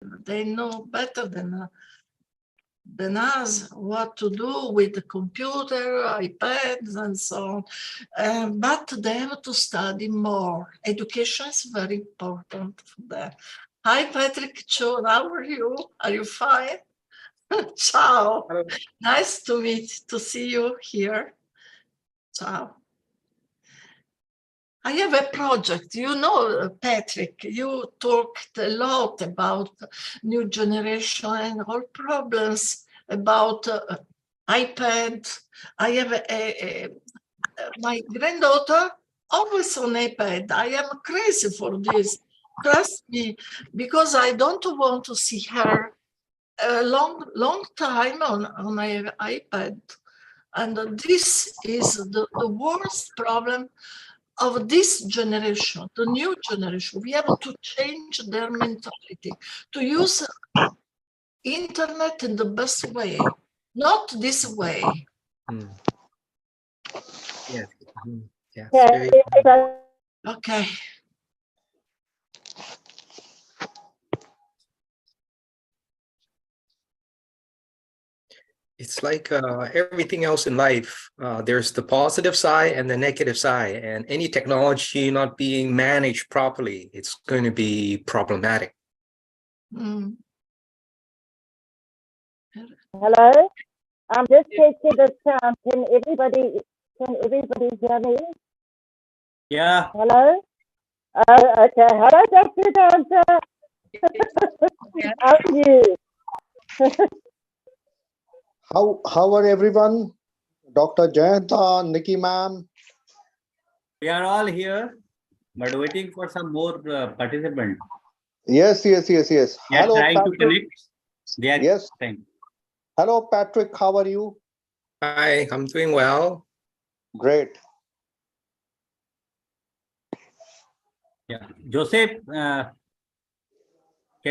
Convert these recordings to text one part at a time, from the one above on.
They know better than us what to do with the computer, iPads, and so on. But they have to study more. Education is very important for them. Hi, Patrick Chun, how are you? Are you fine? Ciao. Hello. Nice to see you here. Ciao. I have a project. You know, Patrick, you talked a lot about new generation and all problems about iPad. I have my granddaughter always on iPad. I am crazy for this. Trust me, because I don't want to see her a long time on my iPad. And this is the worst problem of this generation, the new generation. We have to change their mentality, to use internet in the best way, not this way. Yes. Yes. Okay. It's like everything else in life. There's the positive side and the negative side, and any technology not being managed properly, it's going to be problematic. Mm. Hello, I'm just taking the sound. Can everybody hear me? Yeah. Hello. Okay. Hello, Dr. Danta. How are you? How are everyone? Dr. Jayanta, Nikki ma'am. We are all here, but waiting for some more participants. Yes. They are Hello, trying Patrick. to connect. They are Yes. trying. Hello, Patrick. How are you? Hi, I'm doing well. Great. Yeah, Joseph, can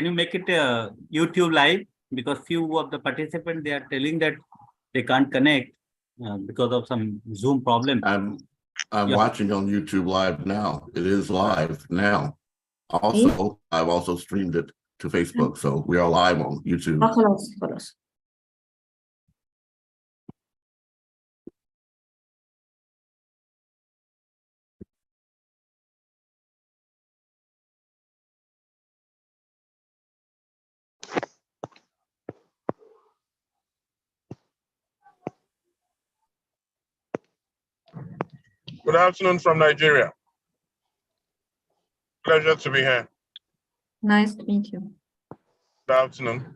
you make it YouTube live? Because few of the participants, they are telling that they can't connect because of some Zoom problem. I'm watching on YouTube live now. It is live now. Also, I've also streamed it to Facebook, so we are live on YouTube. Good afternoon from Nigeria. Pleasure to be here. Nice to meet you. Good afternoon.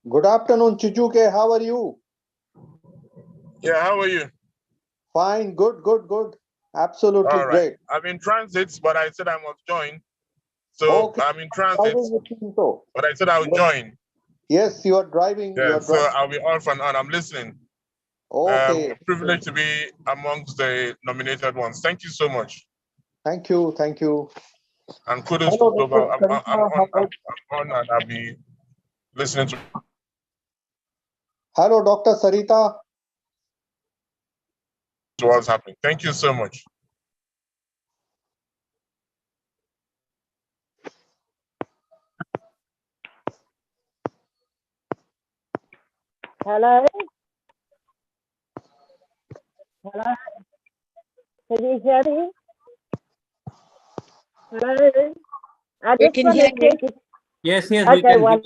Good afternoon, Chijuke. How are you? Yeah, how are you? Fine. Good. Absolutely All right. great. I'm in transit, but I said I must join. So Okay. I'm in transit, So. but I said I would join. Yes, you are driving. Yeah, so I'll be off and on. I'm listening. Okay. Privileged to be amongst the nominated ones. Thank you so much. Thank you. And kudos Hello, to Global. Dr. I'm on and I'll be listening to. Hello, Dr. Sarita. What's happening. Thank you so much. Hello. Hello. Can you hear me? Hello. I just want to take it. Yes, we Okay, can.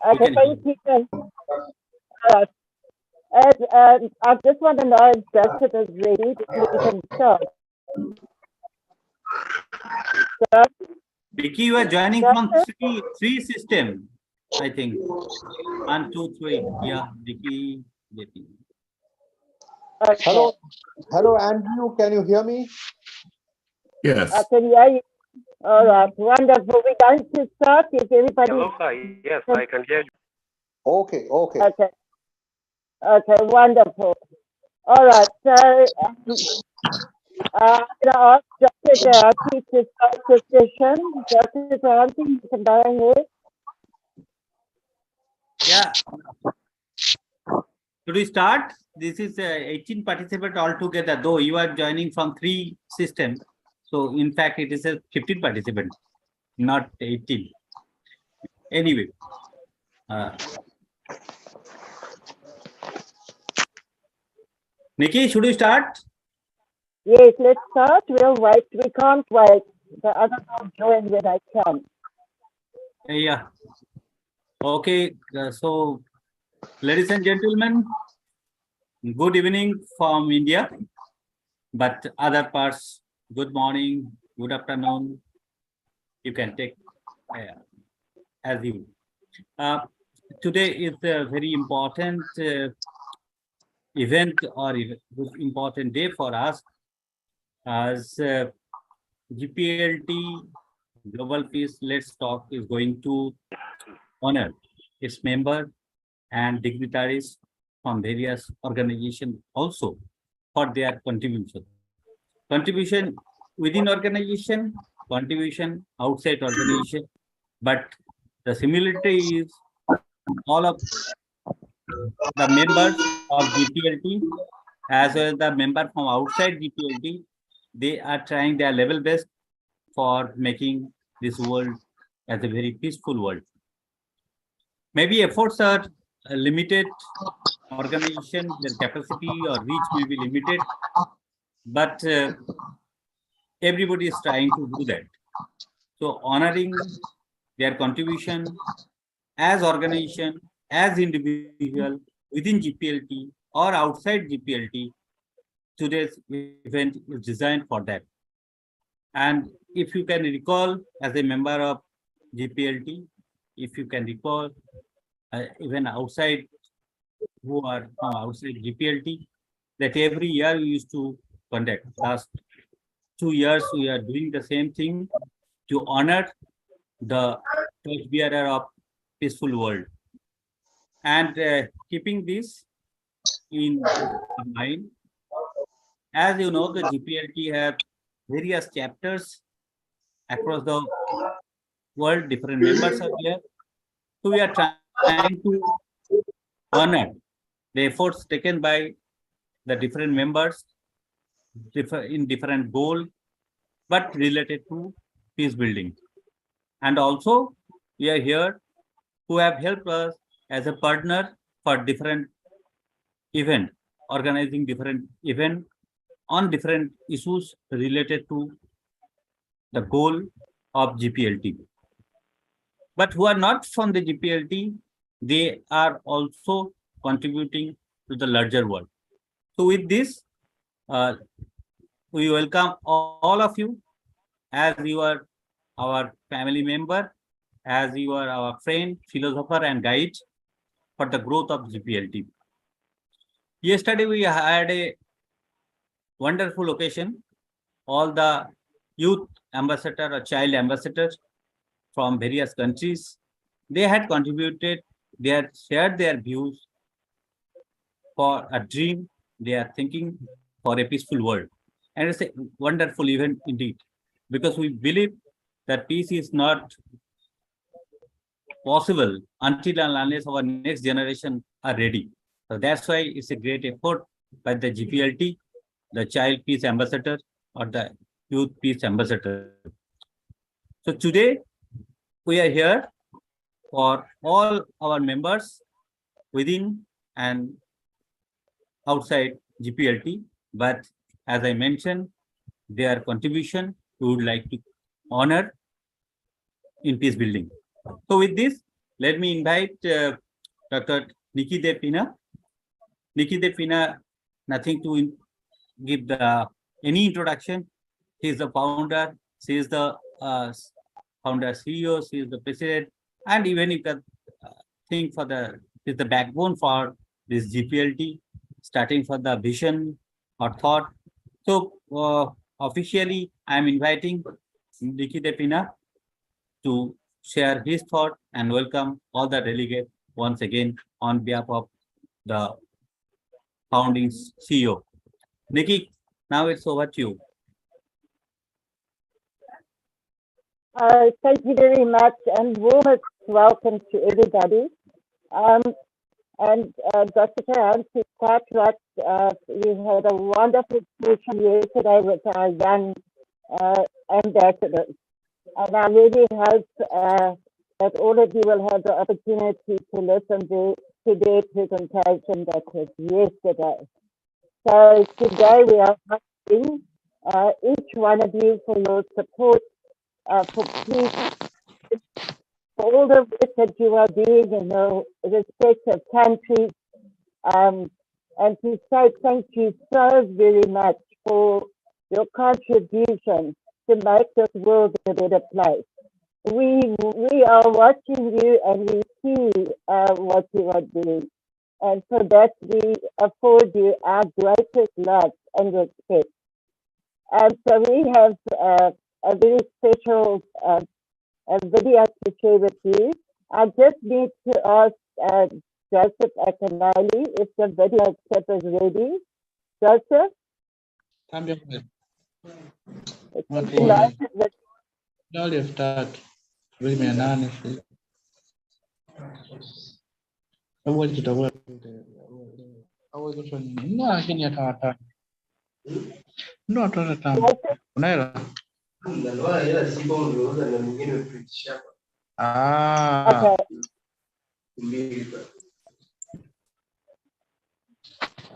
Okay, thank you. I just want to know if Joseph is ready before we can start. So, Vicky, you are joining from three system, I think. 1, 2, 3. Yeah, Vicky. okay. Hello, Andrew. Can you hear me? Yes. I can hear you. All right, wonderful. We're going to start. If everybody. Hello, yes, I can hear you. Okay. Okay, wonderful. All right, so I'm going to ask Dr. Darcy to start the session. Dr. Darcy, you can go ahead. Yeah. Should we start? This is 18 participants altogether, though you are joining from 3 systems. So in fact, it is a 15 participants. 15 participants. Okay, wonderful. All right, so I'm going to ask Dr. Darcy to start the session. Dr. Darcy, you can go ahead. Yeah. Should we start? This is 18 participants altogether, though you are joining from 3 systems. So in fact, it is a not 18. Anyway, Nikki, should we start? Yes, let's start. We'll wait. We can't wait. The others will join when I can. Yeah. Okay. So, ladies and gentlemen, good evening from India, but other parts, good morning, good afternoon. You can take as you. Today is a very important event or important day for us as GPLT Global Peace Let's Talk is going to honor its member and dignitaries from various organizations also for their contribution. Contribution within organization, contribution outside organization, but the similarity is all of the members of GPLT as well as the member from outside GPLT, they are trying their level best for making this world as a very peaceful world. Maybe efforts are limited, organization, their capacity or reach may be limited, but everybody is trying to do that. So honoring their contribution as organization, as individual within GPLT or outside GPLT, today's event is designed for that. And if you can recall, as a member of GPLT, if you can recall, even outside, who are from outside GPLT, that every year we used to conduct. Last 2 years, we are doing the same thing to honor the torchbearer of peaceful world. And keeping this in mind, as you know, the GPLT have various chapters across the world, different members are there. So we are trying to honor the efforts taken by the different members in different goal, but related to peace building. And also we are here who have helped us as a partner for different event, organizing different event on different issues related to the goal of GPLT. But who are not from the GPLT, they are also contributing to the larger world. So with this, we welcome all of you as you are our family member, as you are our friend, philosopher and guide for the growth of GPLT. Yesterday we had a wonderful occasion. All the youth ambassador or child ambassadors from various countries, they had contributed, they had shared their views for a dream they are thinking for a peaceful world. And it's a wonderful event indeed, because we believe that peace is not possible until and unless our next generation are ready. So that's why it's a great effort by the GPLT, the Child Peace Ambassador or the Youth Peace Ambassador. So today we are here for all our members within and outside GPLT, but as I mentioned, their contribution we would like to honor in peace building. So with this, let me invite Dr. Nikki Pina. Nikki Pina, nothing to give any introduction. She is the founder, she is the founder CEO, she is the president, and even if you think for is the backbone for this GPLT, starting for the vision or thought. So officially, I am inviting Nikki Pina to share his thought and welcome all the delegates once again on behalf of the founding CEO. Nikki, now it's over to you. Thank you very much, and warmest welcome to everybody. And Dr. Karan is quite right. We had a wonderful session yesterday with our young ambassadors. And I really hope that all of you will have the opportunity to listen to their presentation that was yesterday. So today we are asking each one of you for your support, for all the work that you are doing in your respective countries, and to say thank you so very much for your contribution to make this world a better place. We are watching you and we see what you are doing. And for that, we afford you our greatest love and respect. And so we have a very special a video to share with you. I just need to ask Joseph Akinoli if the video clip is ready. Joseph? Okay.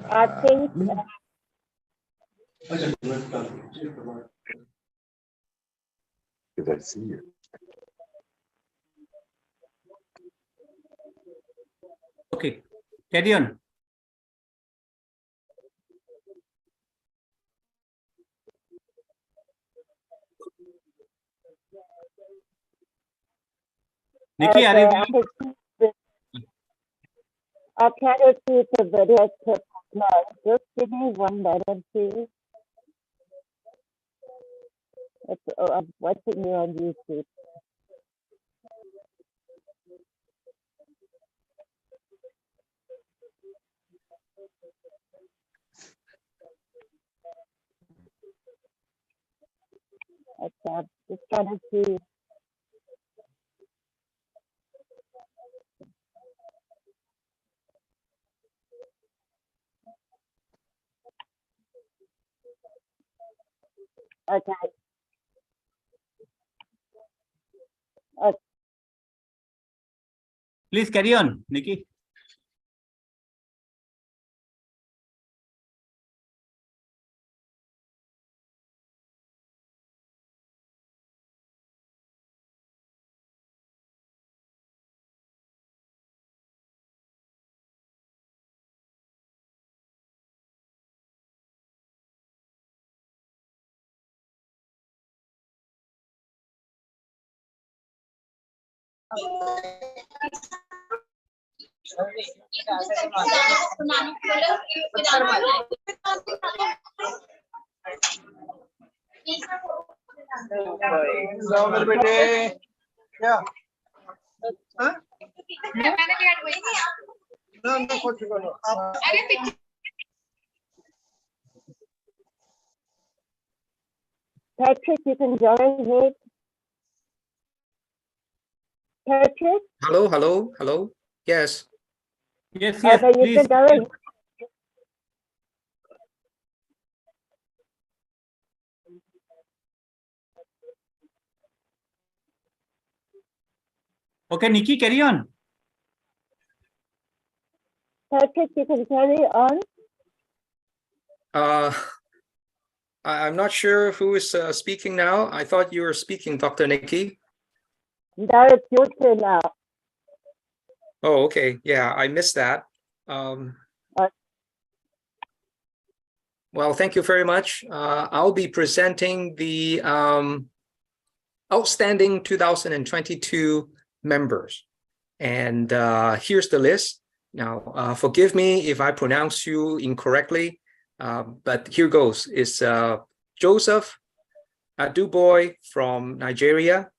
I think Because I see it. Okay, carry on. Nikki, are you there? I'll try to see the video clip now. Just give me 1 minute, please. I'm watching you on YouTube. Okay, I'm just trying to see. Okay. Please carry on, Nikki. Patrick, you can go ahead. Patrick? Hello. Yes. Yes, Okay, you please. can go ahead. Okay, Nikki, carry on. Patrick, you can carry on. I'm not sure who is speaking now. I thought you were speaking, Dr. Nikki. No, it's your turn now. Oh, okay. Yeah, I missed that. Well, thank you very much. I'll be presenting the outstanding 2022 members. And here's the list. Now, forgive me if I pronounce you incorrectly, but here goes. It's Joseph Aduboy from Nigeria,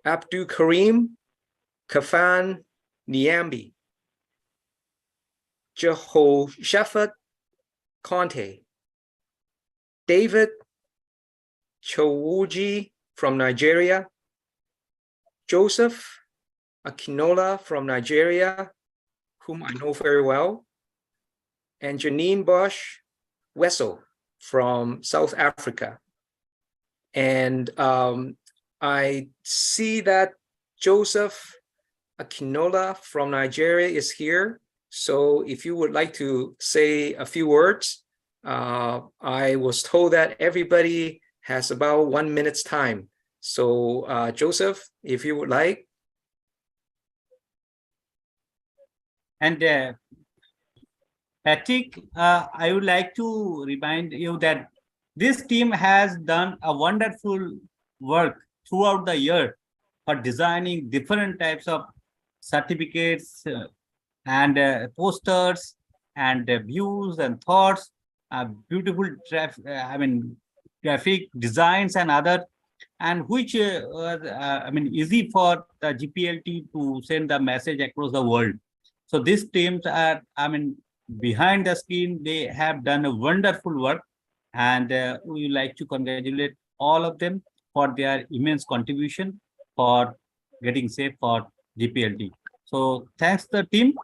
Abdul Karim Kafan Niambi, Jehoshaphat Conte, David Chowuji from Nigeria, Joseph Akinola from Nigeria, whom I know very well, and Janine Bosch Wessel from South Africa. And I see that Joseph Akinola from Nigeria is here. So if you would like to say a few words, I was told that everybody has about 1 minute's time. So Joseph, if you would like. And Patrick, I would like to remind you that this team has done a wonderful work throughout the year for designing different types of certificates and posters and views and thoughts, beautiful graphic designs and other, and which easy for the GPLT to send the message across the world. So these teams are, behind the screen, they have done a wonderful work, and we would like to congratulate all of them for their immense contribution for getting safe for GPLT. So thanks the team.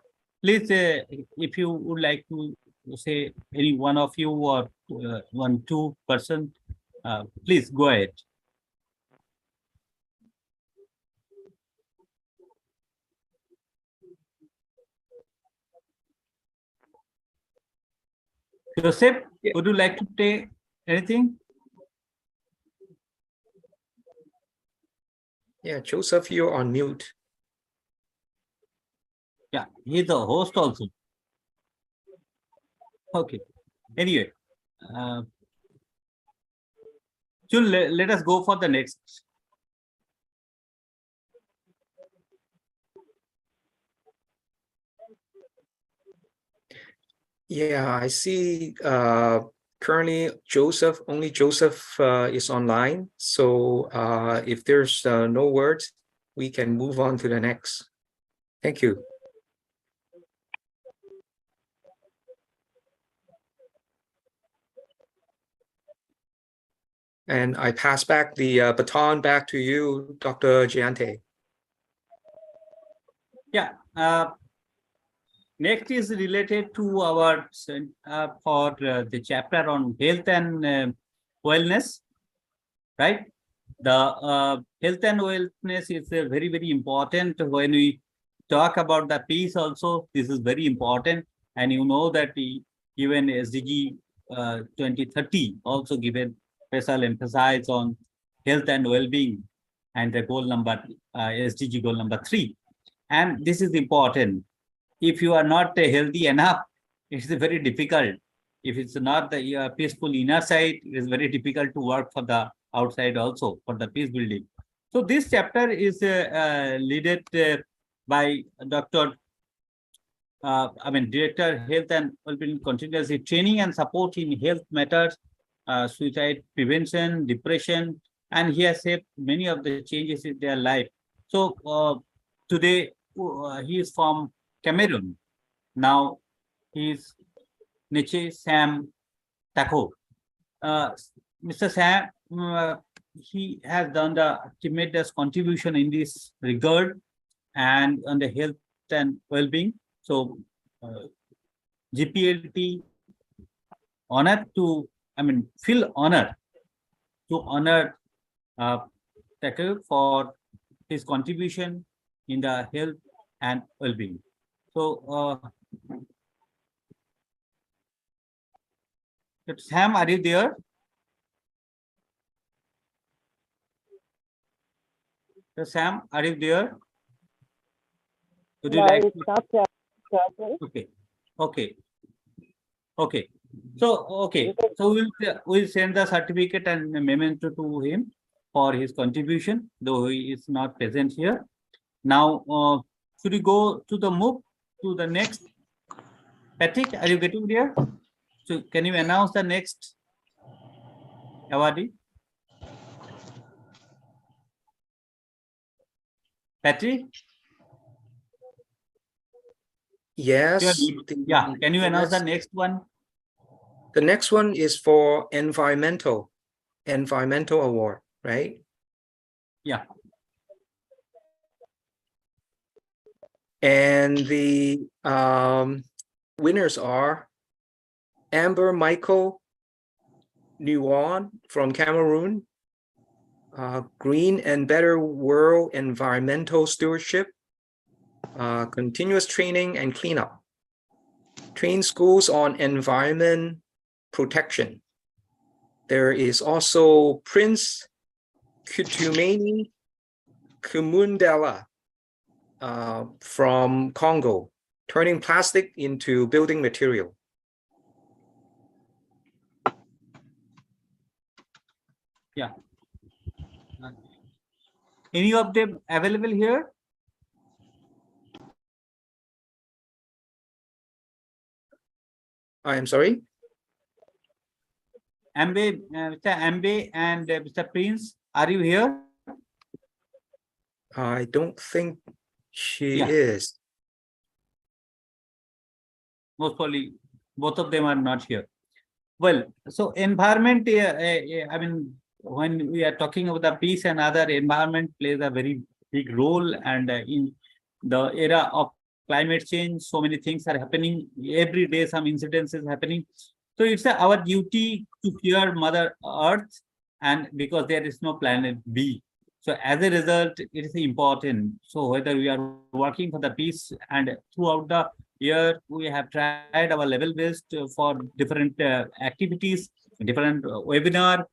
Please, if you would like to say any one of you or 1-2 person, please go ahead. Joseph, would you like to say anything? Yeah, Joseph, you're on mute. Yeah, he's the host also. Okay. Anyway, so let us go for the next. Yeah, I see currently only Joseph is online. So if there's no words, we can move on to the next. Thank you. And I pass back the baton back to you, Dr. Giante. Yeah. Next is related to our for the chapter on health and wellness, right? The health and wellness is very, very important when we talk about the peace also. This is very important. And you know that even SDG 2030 also given special emphasis on health and well-being, and the goal number, SDG goal number 3. And this is important. If you are not healthy enough, it's very difficult. If it's not the peaceful inner side, it is very difficult to work for the outside also, for the peace building. So this chapter is led by Dr. Director Health and Wellbeing Continuously Training and Support in Health Matters, Suicide Prevention, Depression, and he has shaped many of the changes in their life. So today he is from Cameroon. Now he is Neche Sam Tako. Mr. Sam, he has done the tremendous contribution in this regard and on the health and well-being. So GPLT honored to, feel honored to honor Tako for his contribution in the health and well-being. So Sam, are you there? Sam, are you there? Would you No, like it's to... not there. Okay. So we'll send the certificate and memento to him for his contribution, though he is not present here. Now, should we go to the next? Patrick, are you getting there? So can you announce the next awardee? Patrick? Yes. Yeah, can you announce the next one? The next one is for environmental award, right? Yeah. And the winners are Amber Michael Nguyen from Cameroon, green and better world environmental stewardship, continuous training and cleanup, train schools on environment protection. There is also Prince Kutumani Kumundela from Congo, turning plastic into building material. Yeah. Any of them available here? I am sorry. Ambe, Mr. Ambe and Mr. Prince, are you here? I don't think she Yeah. is. Most probably, both of them are not here. Well, so environment, I mean, when we are talking about the peace and other, environment plays a very big role. And in the era of climate change, so many things are happening. Every day, some incidents is happening. So it's our duty to fear Mother Earth, and because there is no planet B. So as a result, it is important. So whether we are working for the peace, and throughout the year, we have tried our level best for different activities, different webinar,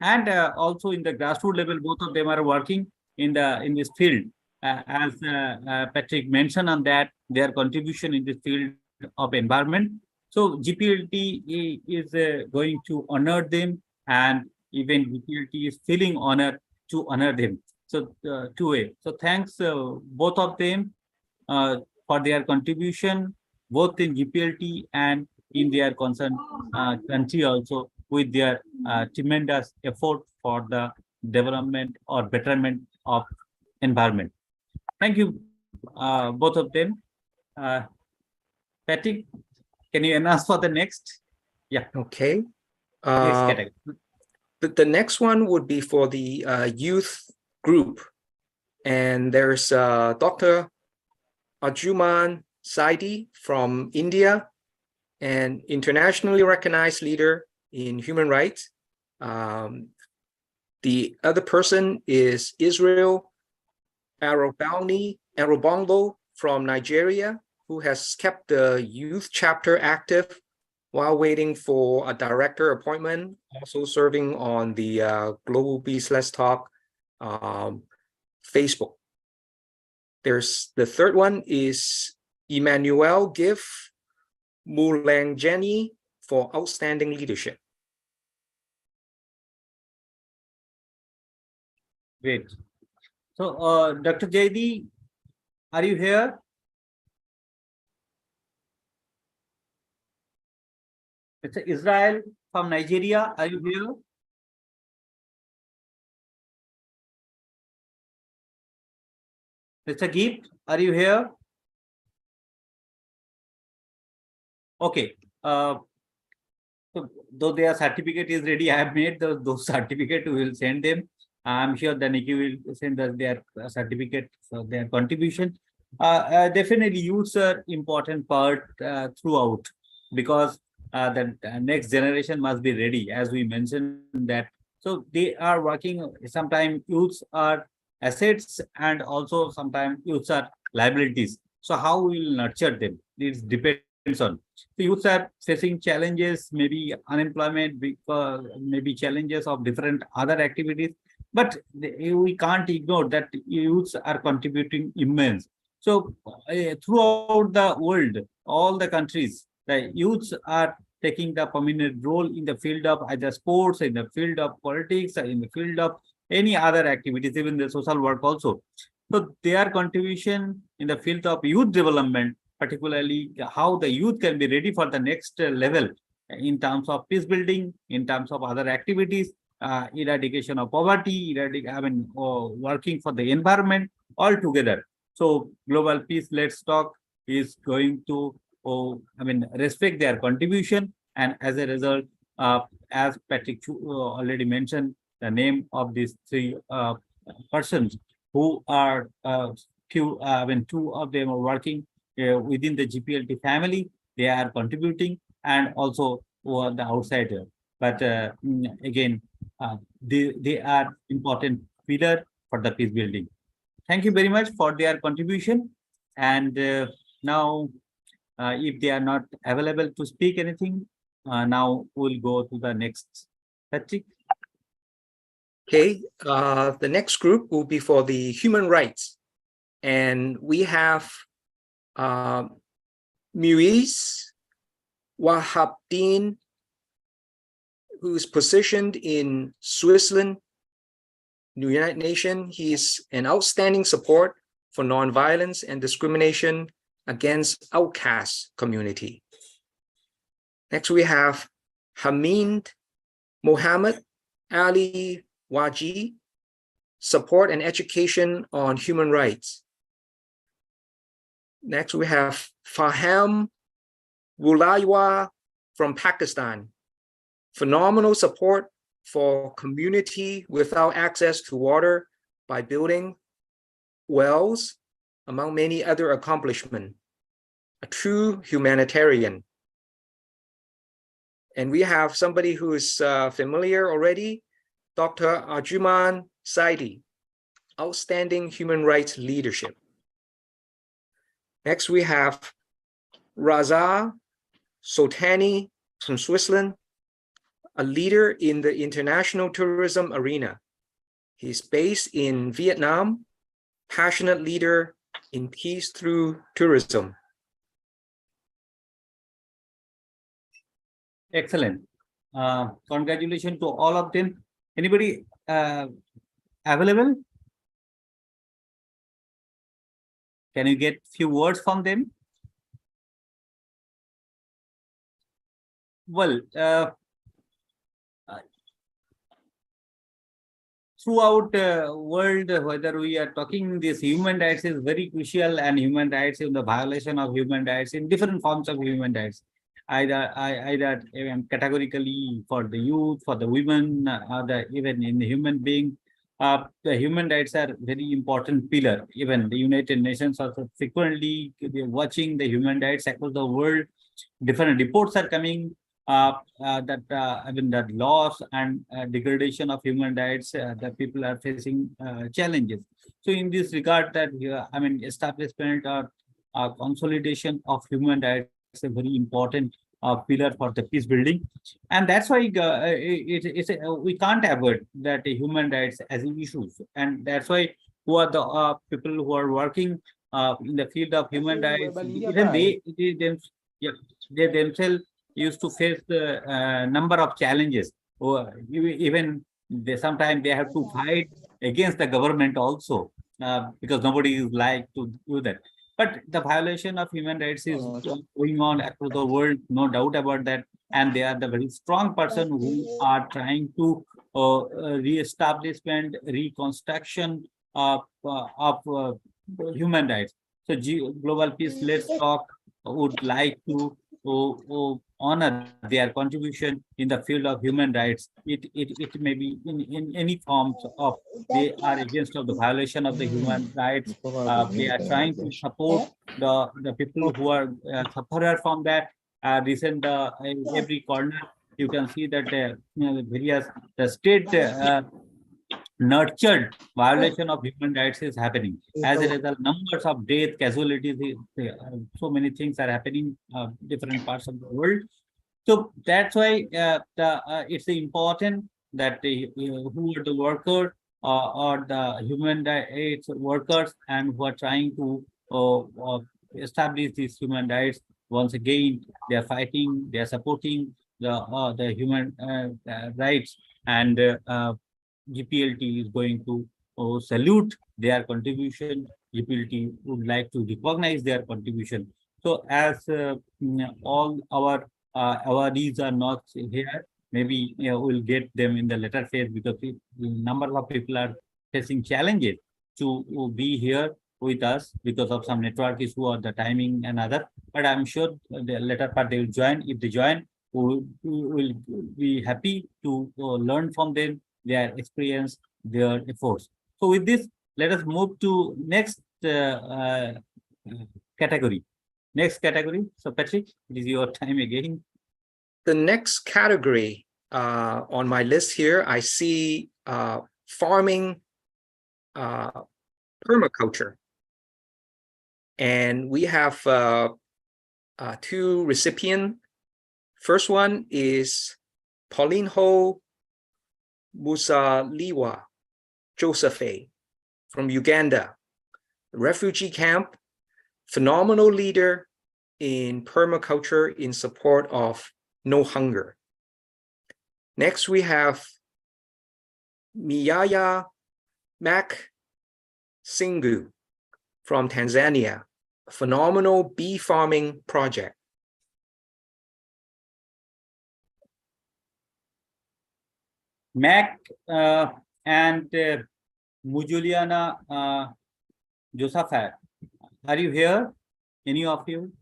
and also in the grassroots level, both of them are working in this field. As Patrick mentioned on that, their contribution in this field of environment. So GPLT is going to honor them, and even GPLT is feeling honored to honor them. So two-way. So thanks both of them for their contribution, both in GPLT and in their concerned country also, with their tremendous effort for the development or betterment of environment. Thank you, both of them. Patrick, can you announce for the next? Yeah. Okay. Next category. The next one would be for the youth group. And there's Dr. Arjuman Saidi from India, an internationally recognized leader in human rights. The other person is Israel Arobongo from Nigeria, who has kept the youth chapter active while waiting for a director appointment, also serving on the Global Peace Let's Talk Facebook. There's the third one is Emmanuel Gif Mulangeni for outstanding leadership. Great. So, Dr. Jaidi, are you here? It's Israel from Nigeria. Are you here? Mr. Gift, are you here? Okay. So though their certificate is ready, I have made those certificate. We will send them. I'm sure that Nikki will send us their certificate for their contribution. Definitely, youths are important part throughout, because the next generation must be ready, as we mentioned that. So they are working. Sometimes youths are assets, and also sometimes youths are liabilities. So how we will nurture them? It depends on. The youths are facing challenges, maybe unemployment, because maybe challenges of different other activities. But we can't ignore that youths are contributing immense. So throughout the world, all the countries, the youths are taking the prominent role in the field of either sports, in the field of politics, or in the field of any other activities, even the social work also. So their contribution in the field of youth development, particularly how the youth can be ready for the next level in terms of peace building, in terms of other activities, eradication of poverty, working for the environment all together. So Global Peace Let's Talk is going to respect their contribution, and as a result, as Patrick already mentioned, the name of these three persons who are two of them are working within the GPLT family. They are contributing, and also the outsider. But again, they are important pillar for the peace building. Thank you very much for their contribution. And now, if they are not available to speak anything, now we'll go to the next. Patrick. Okay, the next group will be for the human rights. And we have Muiz Wahabdin, who is positioned in Switzerland, the United Nations. He is an outstanding support for nonviolence and discrimination against outcast community. Next, we have Hamid Mohammed Ali Waji, support and education on human rights. Next, we have Faham Wulaywa from Pakistan, phenomenal support for community without access to water by building wells, among many other accomplishments. A true humanitarian. And we have somebody who is familiar already, Dr. Arjuman Saidi, outstanding human rights leadership. Next, we have Raza Sotani from Switzerland, a leader in the international tourism arena. He's based in Vietnam, passionate leader in peace through tourism. Excellent. Congratulations to all of them. Anybody available? Can you get few words from them? Well, throughout world, whether we are talking this human rights is very crucial, and human rights in the violation of human rights in different forms of human rights, either categorically for the youth, for the women, or even in the human being. The human rights are very important pillar. Even the United Nations also frequently watching the human rights across the world. Different reports are coming that loss and degradation of human rights, that people are facing challenges. So in this regard, that establishment or consolidation of human rights is a very important pillar for the peace building, and that's why we can't avoid that human rights as issues, and that's why who are the people who are working in the field of human rights, even they themselves used to face the number of challenges, or even sometimes they have to fight against the government also, because nobody is like to do that. But the violation of human rights is going on across the world, no doubt about that. And they are the very strong person who are trying to re-establishment, reconstruction of human rights. So Global Peace Let's Talk would like to honor their contribution in the field of human rights. It may be in any forms of they are against of the violation of the human rights. They are trying to support the people who are sufferer from that. Recent every corner you can see that various the state nurtured violation of human rights is happening. As a result, numbers of death, casualties, so many things are happening different parts of the world. So that's why it's important that who are the worker or the human rights workers and who are trying to establish these human rights. Once again, they are fighting, they are supporting the human rights, and GPLT is going to salute their contribution. GPLT would like to recognize their contribution. So as all our awardees are not here, maybe we'll get them in the later phase, because the number of people are facing challenges to be here with us because of some network issue or the timing and other. But I'm sure the later part they will join. If they join, we will be happy to learn from them, their experience, their efforts. So with this, let us move to next category. Next category. So Patrick, it is your time again. The next category on my list here, I see farming, permaculture. And we have two recipients. First one is Pauline Ho Musaliwa Joseph from Uganda, refugee camp, phenomenal leader in permaculture in support of no hunger. Next, we have Miyaya Mak Singu from Tanzania, a phenomenal bee farming project. Mac and Mujuliana Josaphat, are you here? Any of you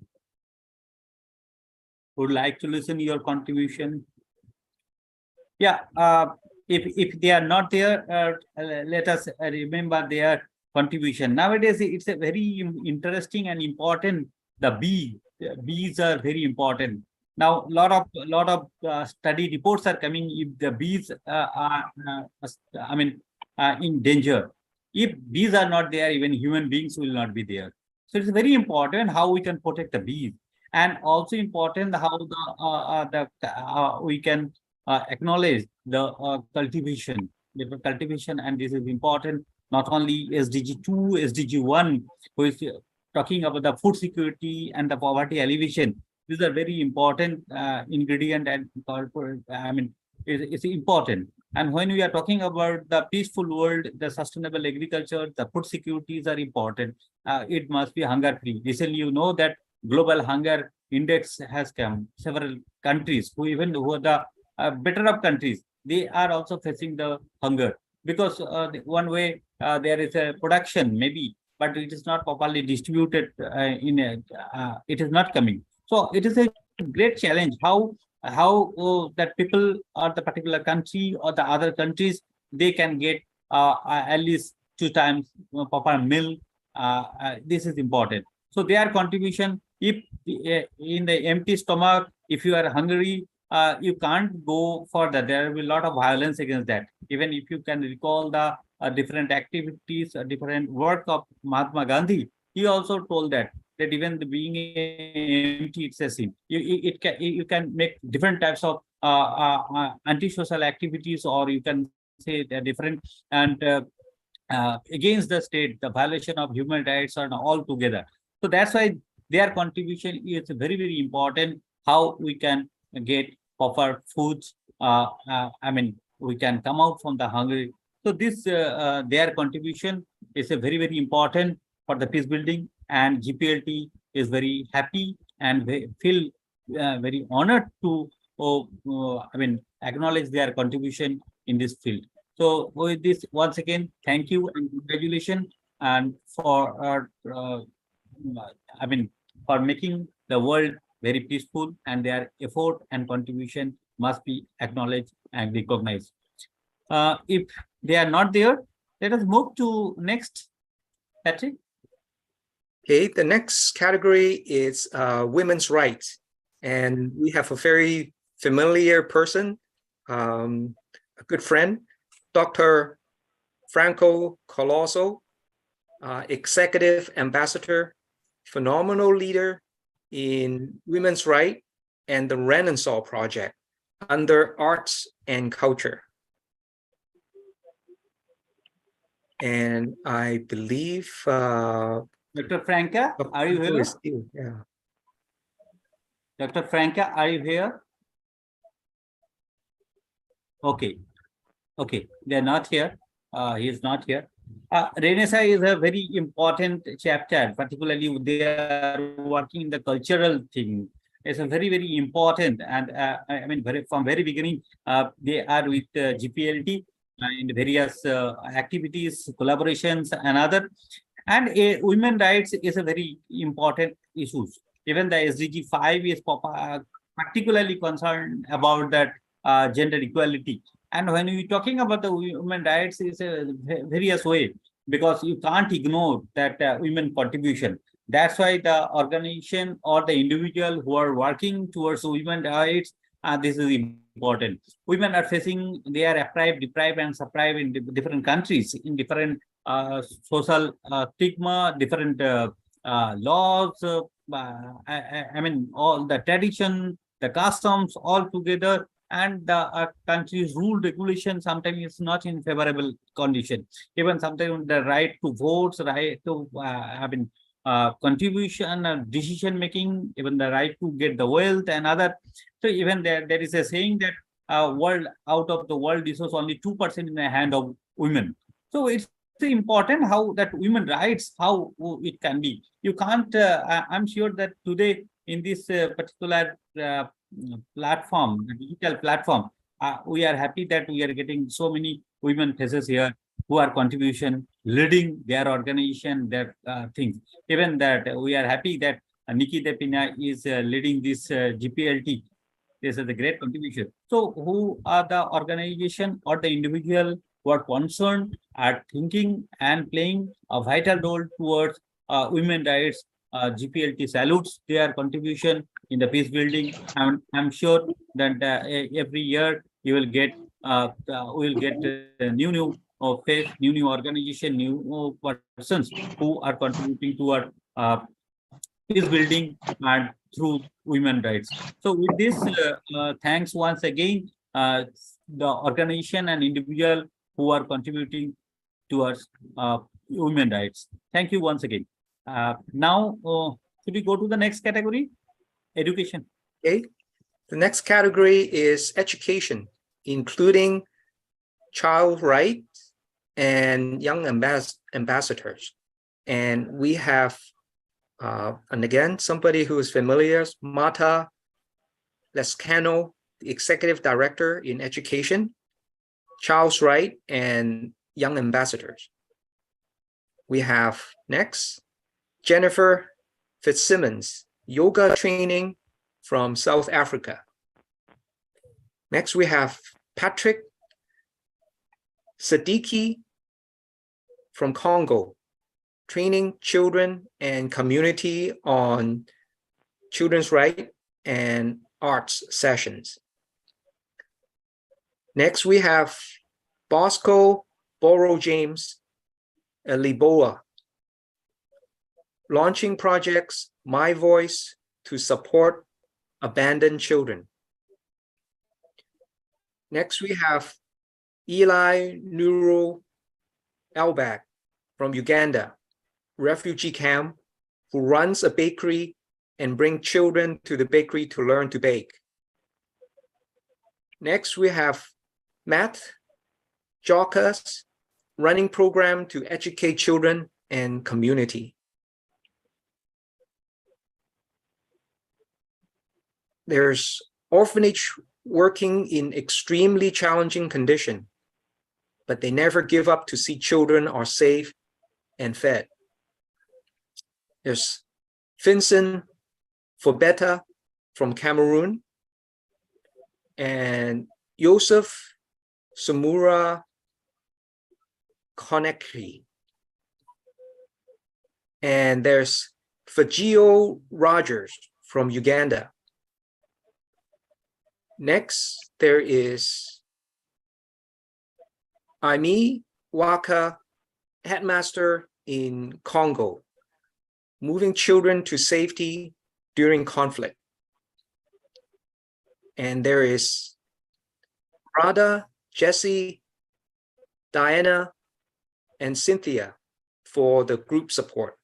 would like to listen your contribution? Yeah, if they are not there, let us remember their contribution. Nowadays, it's a very interesting and important. The bees are very important. Now, lot of study reports are coming. If the bees are, in danger. If bees are not there, even human beings will not be there. So it's very important how we can protect the bees, and also important how we can acknowledge the cultivation, and this is important. Not only SDG 2, SDG 1, who is talking about the food security and the poverty alleviation. These are very important ingredient, and it's important. And when we are talking about the peaceful world, the sustainable agriculture, the food securities are important. It must be hunger free. Recently, you know that global hunger index has come. Several countries who are the better of countries, they are also facing the hunger, because one way there is a production maybe, but it is not properly distributed it is not coming. So it is a great challenge how that people or the particular country or the other countries, they can get at least 2 times proper meal. This is important. So their contribution, if in the empty stomach, if you are hungry, you can't go further. There will be a lot of violence against that. Even if you can recall the different activities, different work of Mahatma Gandhi, he also told that even being empty, it's a sin. You can make different types of anti-social activities, or you can say they're different, and against the state, the violation of human rights are all together. So that's why their contribution is very, very important. How we can get proper foods. We can come out from the hunger. So this their contribution is a very, very important for the peace building, and GPLT is very happy and feel very honored to acknowledge their contribution in this field. So with this, once again, thank you and congratulations, and for for making the world very peaceful, and their effort and contribution must be acknowledged and recognized. If they are not there, let us move to next, Patrick. Okay, the next category is women's rights. And we have a very familiar person, a good friend, Dr. Franco Colosso, executive ambassador, phenomenal leader in women's rights and the Renaissance Project under arts and culture. And I believe Dr. Franca, are you here? Yeah. Dr. Franca, are you here? Okay. Okay, they're not here. He is not here. Renaissance is a very important chapter, particularly they are working in the cultural thing. It's a very, very important, and from very beginning, they are with GPLT in various activities, collaborations, and other. And women rights is a very important issue. Even the SDG 5 is particularly concerned about that gender equality. And when we're talking about the women rights, it's a various way, because you can't ignore that women contribution. That's why the organization or the individual who are working towards women rights, this is important. important. Women are facing, they are deprived and supprived in different countries, in different social stigma, different laws, I mean, all the tradition, the customs all together, and the country's rule regulation sometimes is not in favorable condition. Even sometimes the right to vote, right to contribution, decision making, even the right to get the wealth and other. So even there is a saying that world out of the world resource only 2% in the hand of women. So it's important how that women rights, how it can be. You can't. I'm sure that today in this particular platform, the digital platform, we are happy that we are getting so many women faces here who are contribution, leading their organization, their things. Even that we are happy that Nikki Depina is leading this GPLT. This is a great contribution. So who are the organization or the individual who are concerned, are thinking and playing a vital role towards women rights? GPLT salutes their contribution in the peace building. I'm sure that every year you will get we will get new face, new organization, new persons who are contributing toward peace building and through women rights. So with this, thanks once again, the organization and individual who are contributing towards women rights. Thank you once again. Now, should we go to the next category? Education. Okay. The next category is education, including child rights and young ambassadors. And we have, and again, somebody who is familiar, Marta Lescano, the Executive Director in Education, Child's Right, and Young Ambassadors. We have next, Jennifer Fitzsimmons, Yoga Training from South Africa. Next, we have Patrick Siddiqui from Congo, training children and community on children's rights and arts sessions. Next, we have Bosco Boro James Liboa, launching projects My Voice to support abandoned children. Next, we have Eli Nuru Elbak from Uganda, refugee camp, who runs a bakery and brings children to the bakery to learn to bake. Next, we have Matt Jokas, running program to educate children and community. There's orphanage working in extremely challenging condition, but they never give up to see children are safe and fed. There's Vincent Fobeta from Cameroon and Joseph Sumura Konekri. And there's Fajio Rogers from Uganda. Next, there is Aimi Waka, headmaster in Congo, moving children to safety during conflict. And there is Rada, Jesse, Diana, and Cynthia for the group support.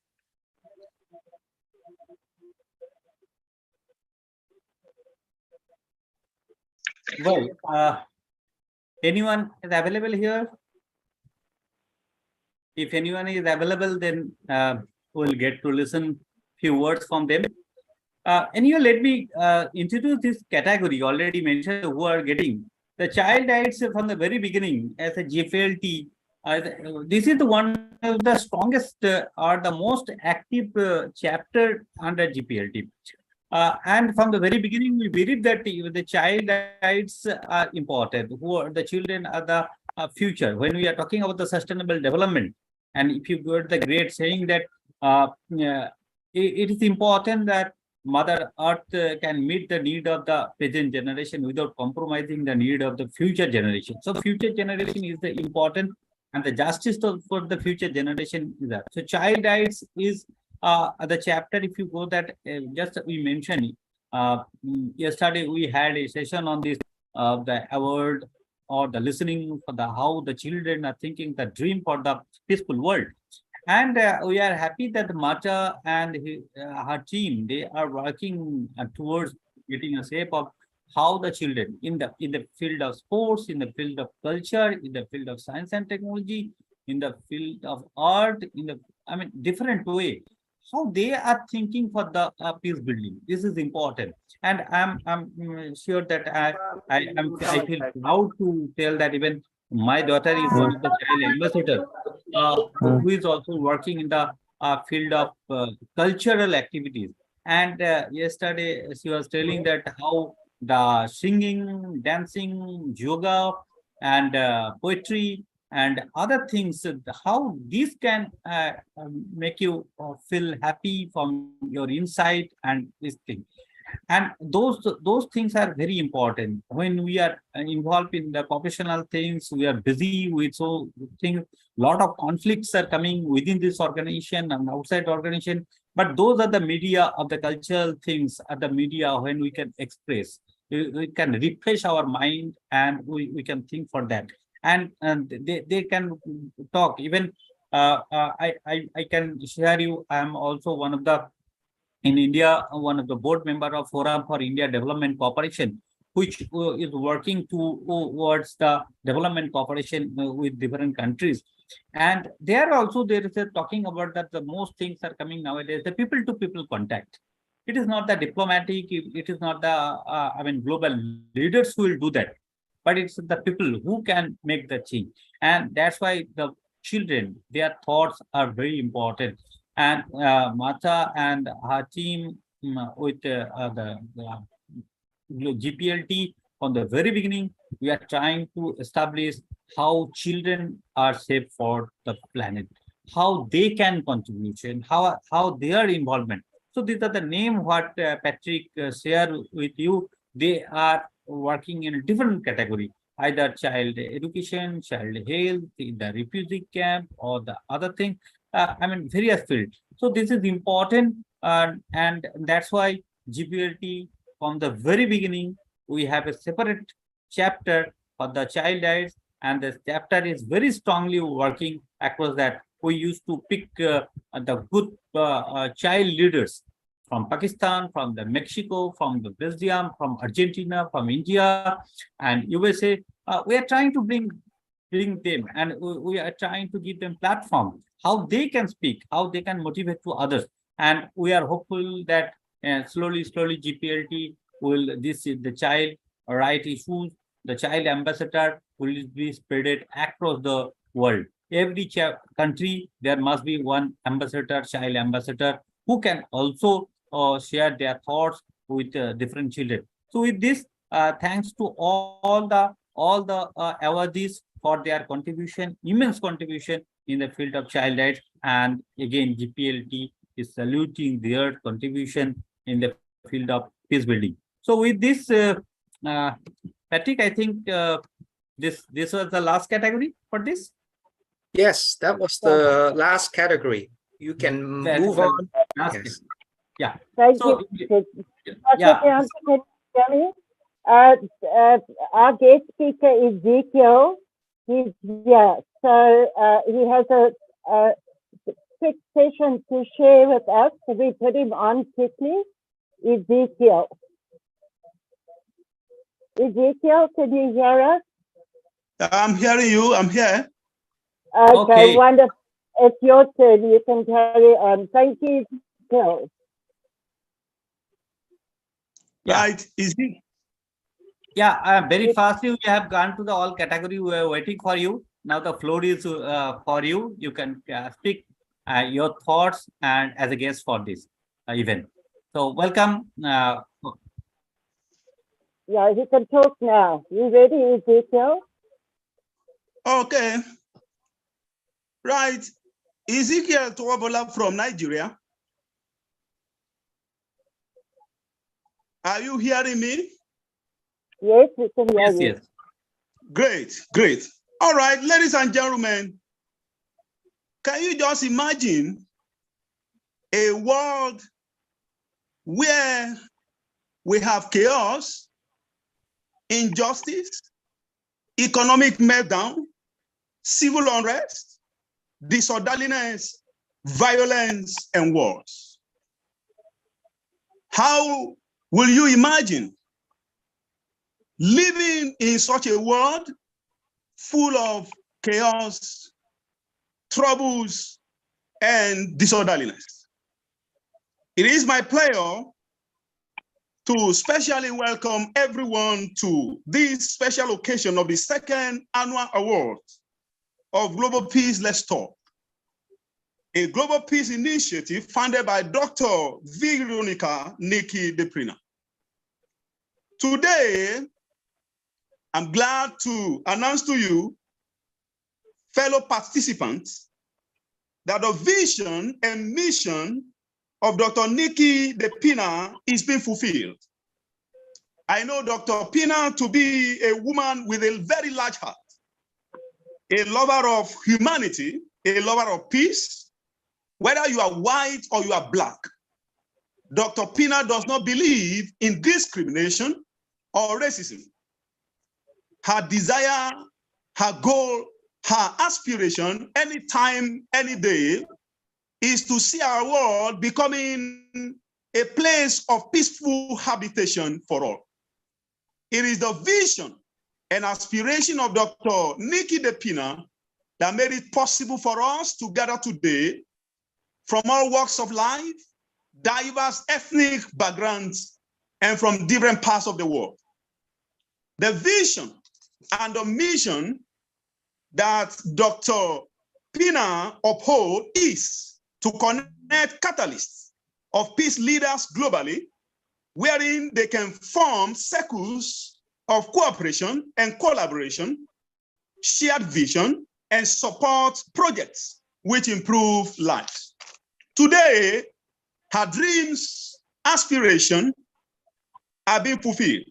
Well, anyone is available here? If anyone is available, then we'll get to listen few words from them. Anyway, let me introduce this category already mentioned who are getting. The child rights from the very beginning as a GPLT. This is the one of the strongest or the most active chapter under GPLT. And from the very beginning, we believe that the child rights are important. Who are the children are the future. When we are talking about the sustainable development, and if you got the great saying that it is important that Mother Earth can meet the need of the present generation without compromising the need of the future generation. So future generation is the important, and the justice for the future generation is that. So child rights is the chapter. If you go that, just we mentioned yesterday we had a session on this the award or the listening for the how the children are thinking the dream for the peaceful world. And we are happy that Mata and her team, they are working towards getting a shape of how the children in the field of sports, in the field of culture, in the field of science and technology, in the field of art, in the different way, how they are thinking for the peace building. This is important, and I'm sure that I feel proud to tell that even my daughter is one of the child ambassadors who is also working in the field of cultural activities. And yesterday she was telling that how the singing, dancing, yoga, and poetry and other things, how this can make you feel happy from your inside and this thing. And those things are very important when we are involved in the professional things. We are busy with so things, lot of conflicts are coming within this organization and outside organization, but those are the media of the cultural things, are the media when we can express, we can refresh our mind, and we can think for that. And they can talk even I can share you, I am also one of the in India, one of the board member of Forum for India Development Cooperation, which is working towards the development cooperation with different countries. And there also there is a talking about that the most things are coming nowadays, the people-to-people contact. It is not the diplomatic, it is not the global leaders who will do that, but it's the people who can make the change. And that's why the children, their thoughts are very important. And Mata and her team with the GPLT, from the very beginning, we are trying to establish how children are safe for the planet, how they can contribution, how their involvement. So these are the name what Patrick shared with you. They are working in a different category, either child education, child health, in the refugee camp, or the other thing. Various fields. So this is important, and that's why GPLT, from the very beginning, we have a separate chapter for the child rights, and the chapter is very strongly working across that. We used to pick the good child leaders from Pakistan, from the Mexico, from the Belgium, from Argentina, from India, and USA. We are trying to bring them, and we are trying to give them platform, how they can speak, how they can motivate to others. And we are hopeful that slowly GPLT will, this is the child right issues, the child ambassador will be spreaded across the world. Every country, there must be one ambassador, child ambassador, who can also share their thoughts with different children. So with this, thanks to all the awardees for their contribution, immense contribution in the field of child rights. And again, GPLT is saluting their contribution in the field of peace building. So with this, Patrick, I think this was the last category for this. Yes, that was the last category. You can move on. Yes. Yeah. Thank So, you. yeah. Our guest speaker is Ezekiel. He's here. So he has a quick session to share with us. So we put him on quickly. Ezekiel. Ezekiel, can you hear us? I'm hearing you. I'm here. Okay, wonderful. It's your turn. You can carry on. Thank you, Ezekiel. Yeah. Right. Is he? Yeah, very fastly we have gone to the all category. We are waiting for you. Now the floor is for you. You can speak your thoughts and as a guest for this event. So welcome. Yeah, you can talk now. You ready, Ezekiel? Okay. Right. Ezekiel Tuwabola from Nigeria. Are you hearing me? Yes, we can hear Yes, you. yes. Great, great. All right, ladies and gentlemen, can you just imagine a world where we have chaos, injustice, economic meltdown, civil unrest, disorderliness, violence, and wars? How will you imagine living in such a world full of chaos, troubles, and disorderliness? It is my pleasure to specially welcome everyone to this special occasion of the second annual award of Global Peace Let's Talk, a global peace initiative founded by Dr. Veronica Nikki Deprina. Today, I'm glad to announce to you, fellow participants, that the vision and mission of Dr. Nikki Deprina is being fulfilled. I know Dr. Pina to be a woman with a very large heart, a lover of humanity, a lover of peace. Whether you are white or you are black, Dr. Pina does not believe in discrimination or racism. Her desire, her goal, her aspiration, anytime, any day, is to see our world becoming a place of peaceful habitation for all. It is the vision and aspiration of Dr. Nikki Deprina that made it possible for us to gather today from all walks of life, diverse ethnic backgrounds, and from different parts of the world. The vision and the mission that Dr. Pina upholds is to connect catalysts of peace leaders globally, wherein they can form circles of cooperation and collaboration, shared vision, and support projects which improve lives. Today, her dreams, aspirations are being fulfilled.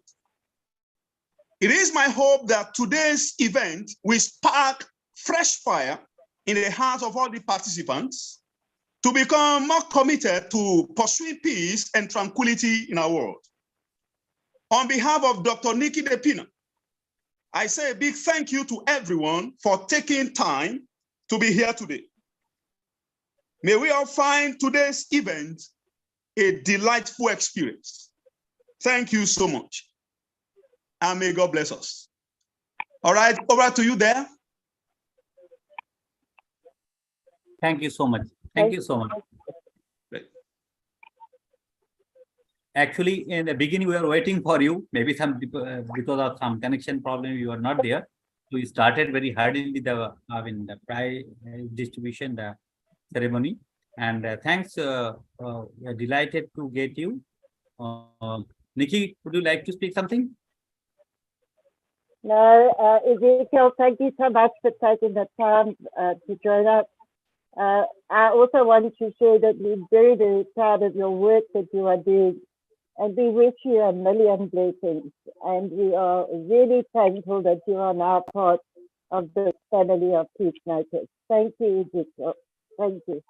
It is my hope that today's event will spark fresh fire in the hearts of all the participants to become more committed to pursuing peace and tranquility in our world. On behalf of Dr. Nikki Deprina, I say a big thank you to everyone for taking time to be here today. May we all find today's event a delightful experience. Thank you so much. And may God bless us. All right, over to you there. Thank you so much. Thank you so much. Actually, in the beginning, we were waiting for you. Maybe some because of some connection problem, you were not there. We started very hardly the prize distribution, the ceremony, and thanks. We are delighted to get you. Nikki, would you like to speak something? No, Ezekiel, thank you so much for taking the time to join us. I also want to share that we're very, very proud of your work that you are doing, and we wish you a million blessings. And we are really thankful that you are now part of the family of Peacemakers. Thank you, Ezekiel. Thank you.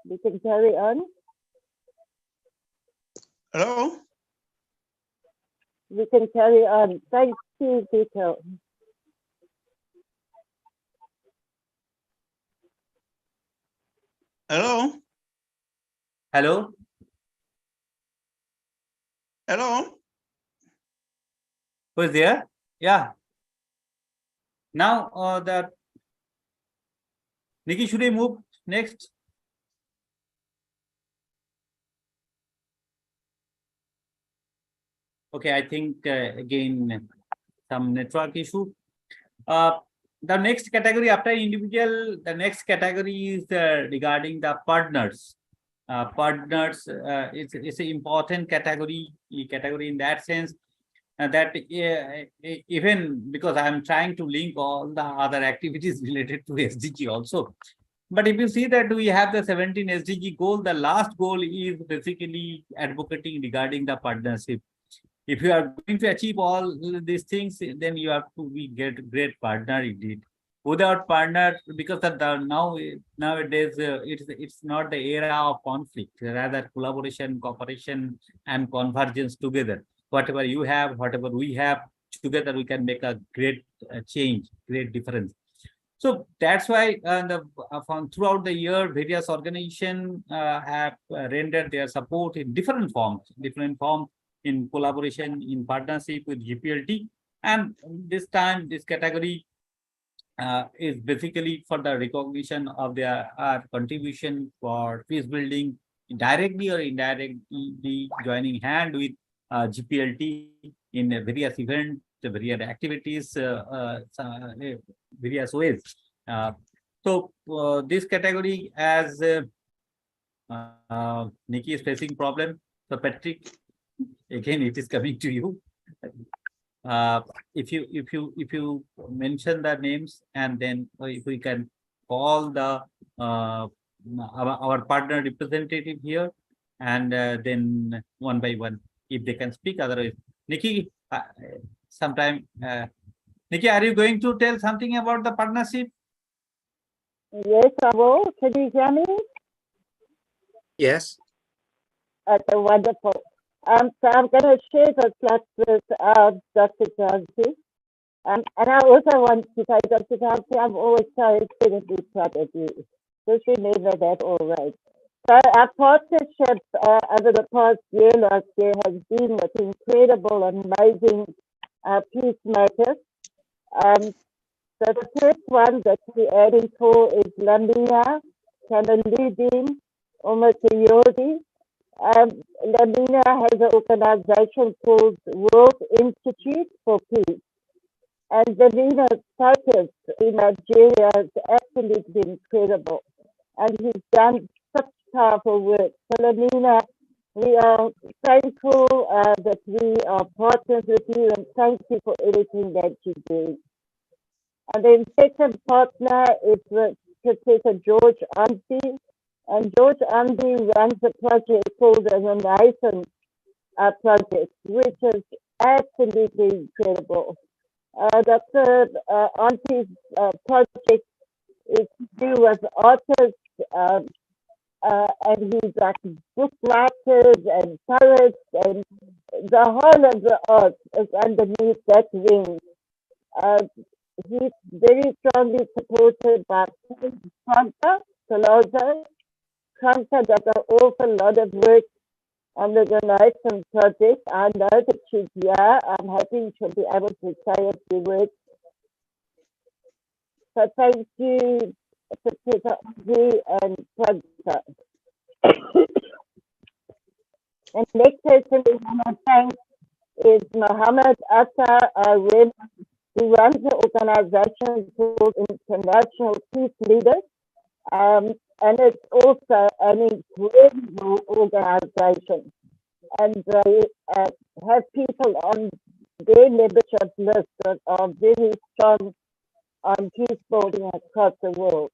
We can carry on. Hello? We can carry on. Thank you, Ezekiel. Hello? Hello? Hello? Who is there? Yeah. Now, the Nikki, should we move next? Okay, I think again some network issue. The next category after individual, the next category is regarding the partners. Partners, it's an important category in that sense. That even because I'm trying to link all the other activities related to SDG also. But if you see that we have the 17 SDG goal, the last goal is basically advocating regarding the partnership. If you are going to achieve all these things, then you have to be get great partner indeed. Without partner, because of the nowadays it's not the era of conflict, rather collaboration, cooperation, and convergence together. Whatever you have, whatever we have, together we can make a great change, great difference. So that's why from throughout the year, various organizations have rendered their support in different forms in collaboration, in partnership with GPLT. And this time, this category is basically for the recognition of their contribution for peace building, directly or indirectly joining hand with GPLT in various events, various activities, various ways. So this category, as Nikki is facing problem. So Patrick, again, it is coming to you. If you mention the names, and then if we can call the our partner representative here, and then one by one, if they can speak. Otherwise, Nikki, sometime. Nikki, are you going to tell something about the partnership? Yes, I will. Can you hear me? Yes. Okay, wonderful. So I'm going to share the slides with Dr. Jansi. And I also want to say, Dr. Jansi, I'm always so incredibly proud of you. Just remember that always. So our partnership over the past year, last year, has been with incredible, amazing peacemakers. So the first one that we're adding for is Lamina Kamaludin Omotoyodi. Lamina has an organization called World Institute for Peace. And Lamina's focus in Nigeria is absolutely incredible. And he's done such powerful work. So Lamina, we are thankful that we are partners with you, and thank you for everything that you do. And then second partner is Professor George Amdi. And George Amdi runs a project called the Renaissance Project, which is absolutely incredible. Dr. Amdi's project is to do with artists, and he's like book writers and poets, and the whole of the arts is underneath that wing. He's very strongly supported by Franca Salazar. Franca does an awful lot of work on the Renaissance Project. I know that she's here. I'm hoping she'll be able to say a few words. So thank you, Professor Andy and Franca. And next person we want to thank is Mohammed Atta Arib, who runs an organization called International Peace Leaders. And it's also an incredible organization. And they have people on their membership list that are very strong on peace building across the world.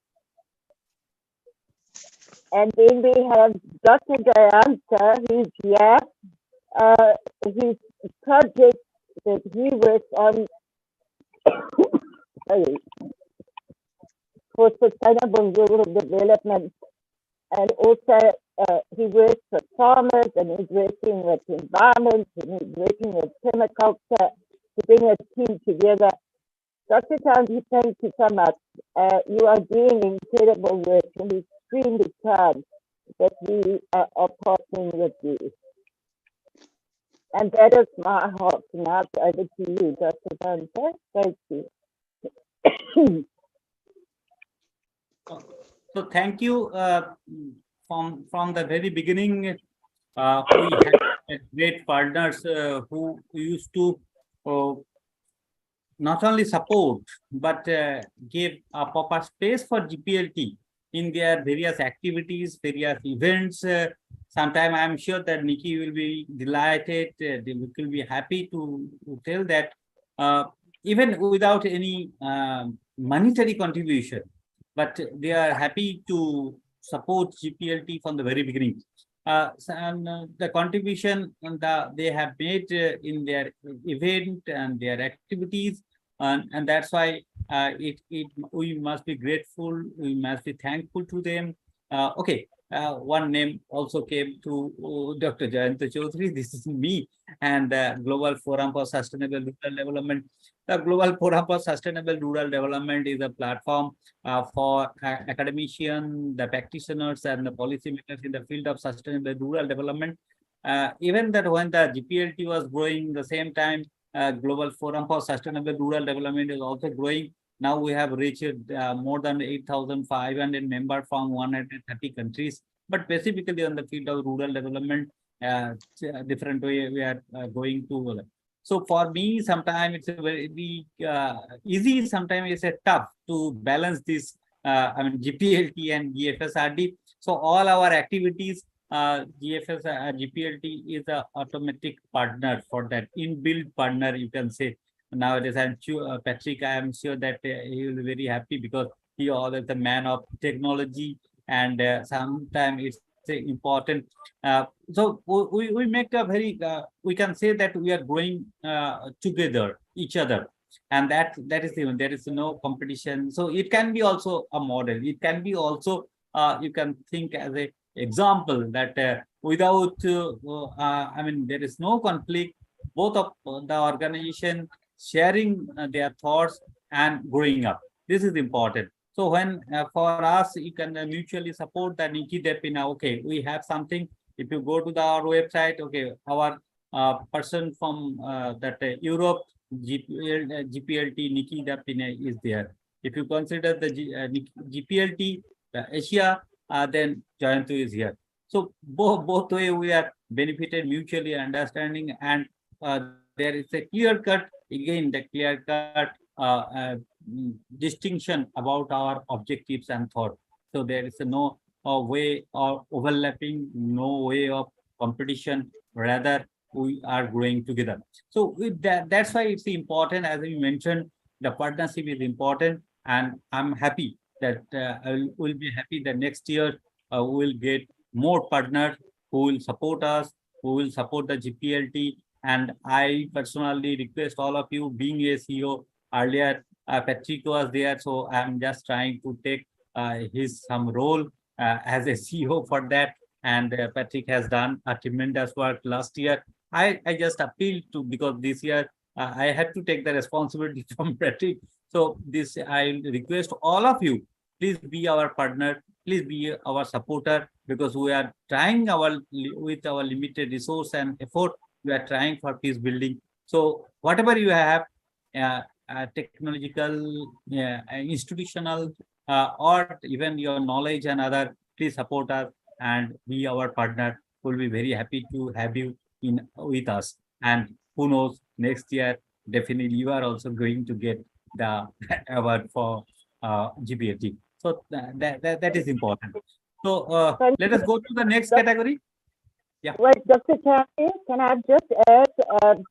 And then we have Dr. Jayanta, who's here. His project that he works on for sustainable rural development, and also he works with farmers, and he's working with environment, and he's working with permaculture to bring a team together. Dr. Tanji, thank you so much. You are doing incredible work, and we're extremely proud that we are partnering with you. And that is my heart. Now it's over to you, Dr. Tanji. Thank you. So thank you. From the very beginning, we had great partners who used to not only support but give a proper space for GPLT in their various activities, various events. Sometime I'm sure that Nikki will be delighted. They will be happy to tell that even without any monetary contribution, but they are happy to support GPLT from the very beginning. And the contribution they have made in their event and their activities, and that's why we must be grateful, we must be thankful to them. Okay, one name also came to Dr. Jayanta Chaudhary. This is me and the Global Forum for Sustainable Rural Development. The Global Forum for Sustainable Rural Development is a platform for academicians, the practitioners, and the policymakers in the field of sustainable rural development. Even that when the GPLT was growing, the same time, Global Forum for Sustainable Rural Development is also growing. Now we have reached more than 8,500 members from 130 countries. But specifically on the field of rural development, different way we are going to. So for me, sometimes it's a very easy, sometimes it's a tough to balance this. I mean, GPLT and GFSRD. So all our activities, GPLT is a automatic partner for that, inbuilt partner, you can say. Nowadays, I'm sure, Patrick, I am sure that he will be very happy because he always a man of technology, and sometimes it's important. So we make a very, we can say that we are growing together, each other. And that is even, there is no competition. So it can be also a model. It can be also, you can think as a example that without, I mean, there is no conflict, both of the organization sharing their thoughts and growing up. This is important. So when for us, you can mutually support the Nikki Depina. Okay, we have something. If you go to our website, okay, our person from that Europe, GPLT Nikki Depina is there. If you consider the GPLT Asia, then Jayantu is here. So both way we are benefited mutually understanding, and there is a clear cut, again, the clear cut distinction about our objectives and thought. So there is no way of overlapping, no way of competition, rather we are growing together. So with that's why it's important, as we mentioned, the partnership is important, and I'm happy that I will be happy that next year we will get more partners who will support us, who will support the GPLT. And I personally request all of you, being a CEO, earlier Patrick was there, so I'm just trying to take his some role as a CEO for that. And Patrick has done a tremendous work last year. I just appeal to, because this year I had to take the responsibility from Patrick. So this, I request all of you, please be our partner, please be our supporter, because we are trying with our limited resource and effort, we are trying for peace building. So whatever you have, technological, institutional, or even your knowledge and other, please support us and be our partner. We'll be very happy to have you with us. And who knows, next year, definitely you are also going to get the award for GPLT. So that is important. So let us go to the next category. Yeah. Wait, Dr. Kathy, can I just add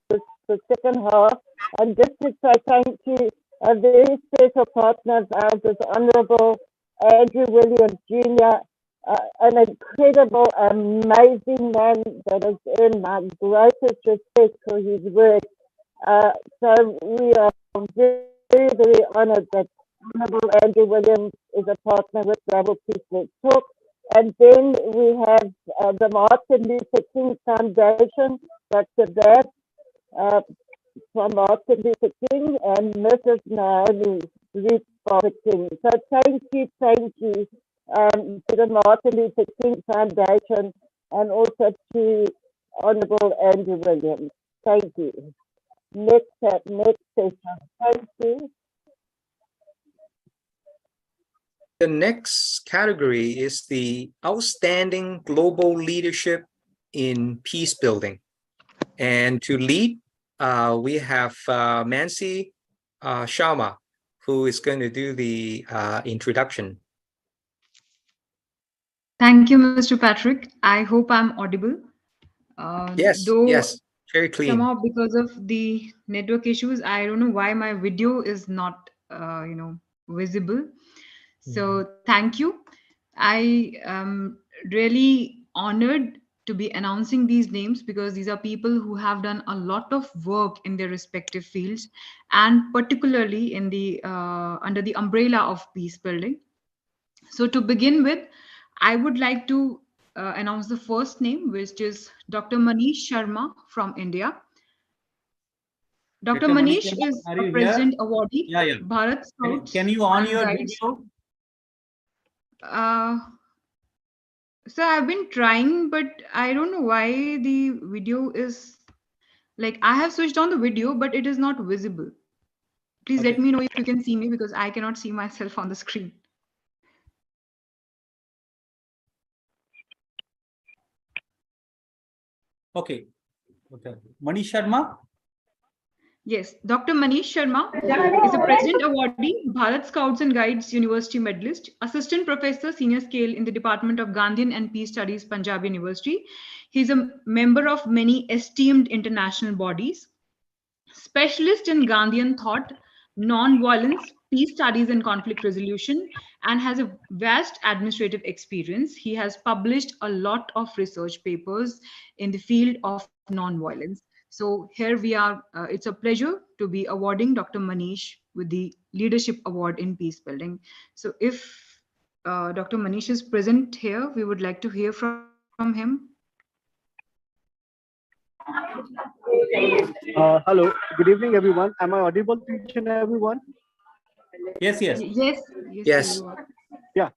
the second half, and just to say thank you, a very special partner of ours is Honorable Andrew Williams Jr., an incredible, amazing man that has earned my greatest respect for his work. So we are very, very honored that Honorable Andrew Williams is a partner with Global Peace Let's Talk. And then we have the Martin Luther King Foundation, Dr. Dad from Martin Luther King, and Mrs. Naomi Ruth King. So thank you to the Martin Luther King Foundation, and also to Honorable Andrew Williams. Thank you. Next session. Thank you. The next category is the outstanding global leadership in peace building. And to lead, we have Mansi Sharma, who is going to do the introduction. Thank you, Mr. Patrick. I hope I'm audible. Yes, yes, very clean. Somehow, because of the network issues, I don't know why my video is not, visible. So thank you. I am really honored to be announcing these names because these are people who have done a lot of work in their respective fields, and particularly in the under the umbrella of peace building. So to begin with, I would like to announce the first name, which is Dr. Manish Sharma from India. Dr. Manish is are a you here? President Awardee, Yeah, yeah. Bharat Can Scouts you on and your Guides. video? So I've been trying, but I don't know why the video is like I have switched on the video, but it is not visible. Please let Okay. me know if you can see me because I cannot see myself on the screen. Okay. Okay. Manish Sharma? Yes, Dr. Manish Sharma is a President Awardee, Bharat Scouts and Guides University Medalist, Assistant Professor, Senior Scale in the Department of Gandhian and Peace Studies, Punjab University. He's a member of many esteemed international bodies, specialist in Gandhian thought, non-violence, peace studies and conflict resolution, and has a vast administrative experience. He has published a lot of research papers in the field of non-violence. So here we are. It's a pleasure to be awarding Dr. Manish with the Leadership Award in Peace Building. So if Dr. Manish is present here, we would like to hear from him. Hello, good evening, everyone. Am I audible to each and everyone? Yes, yes. Yes, Yes. you are. Yeah.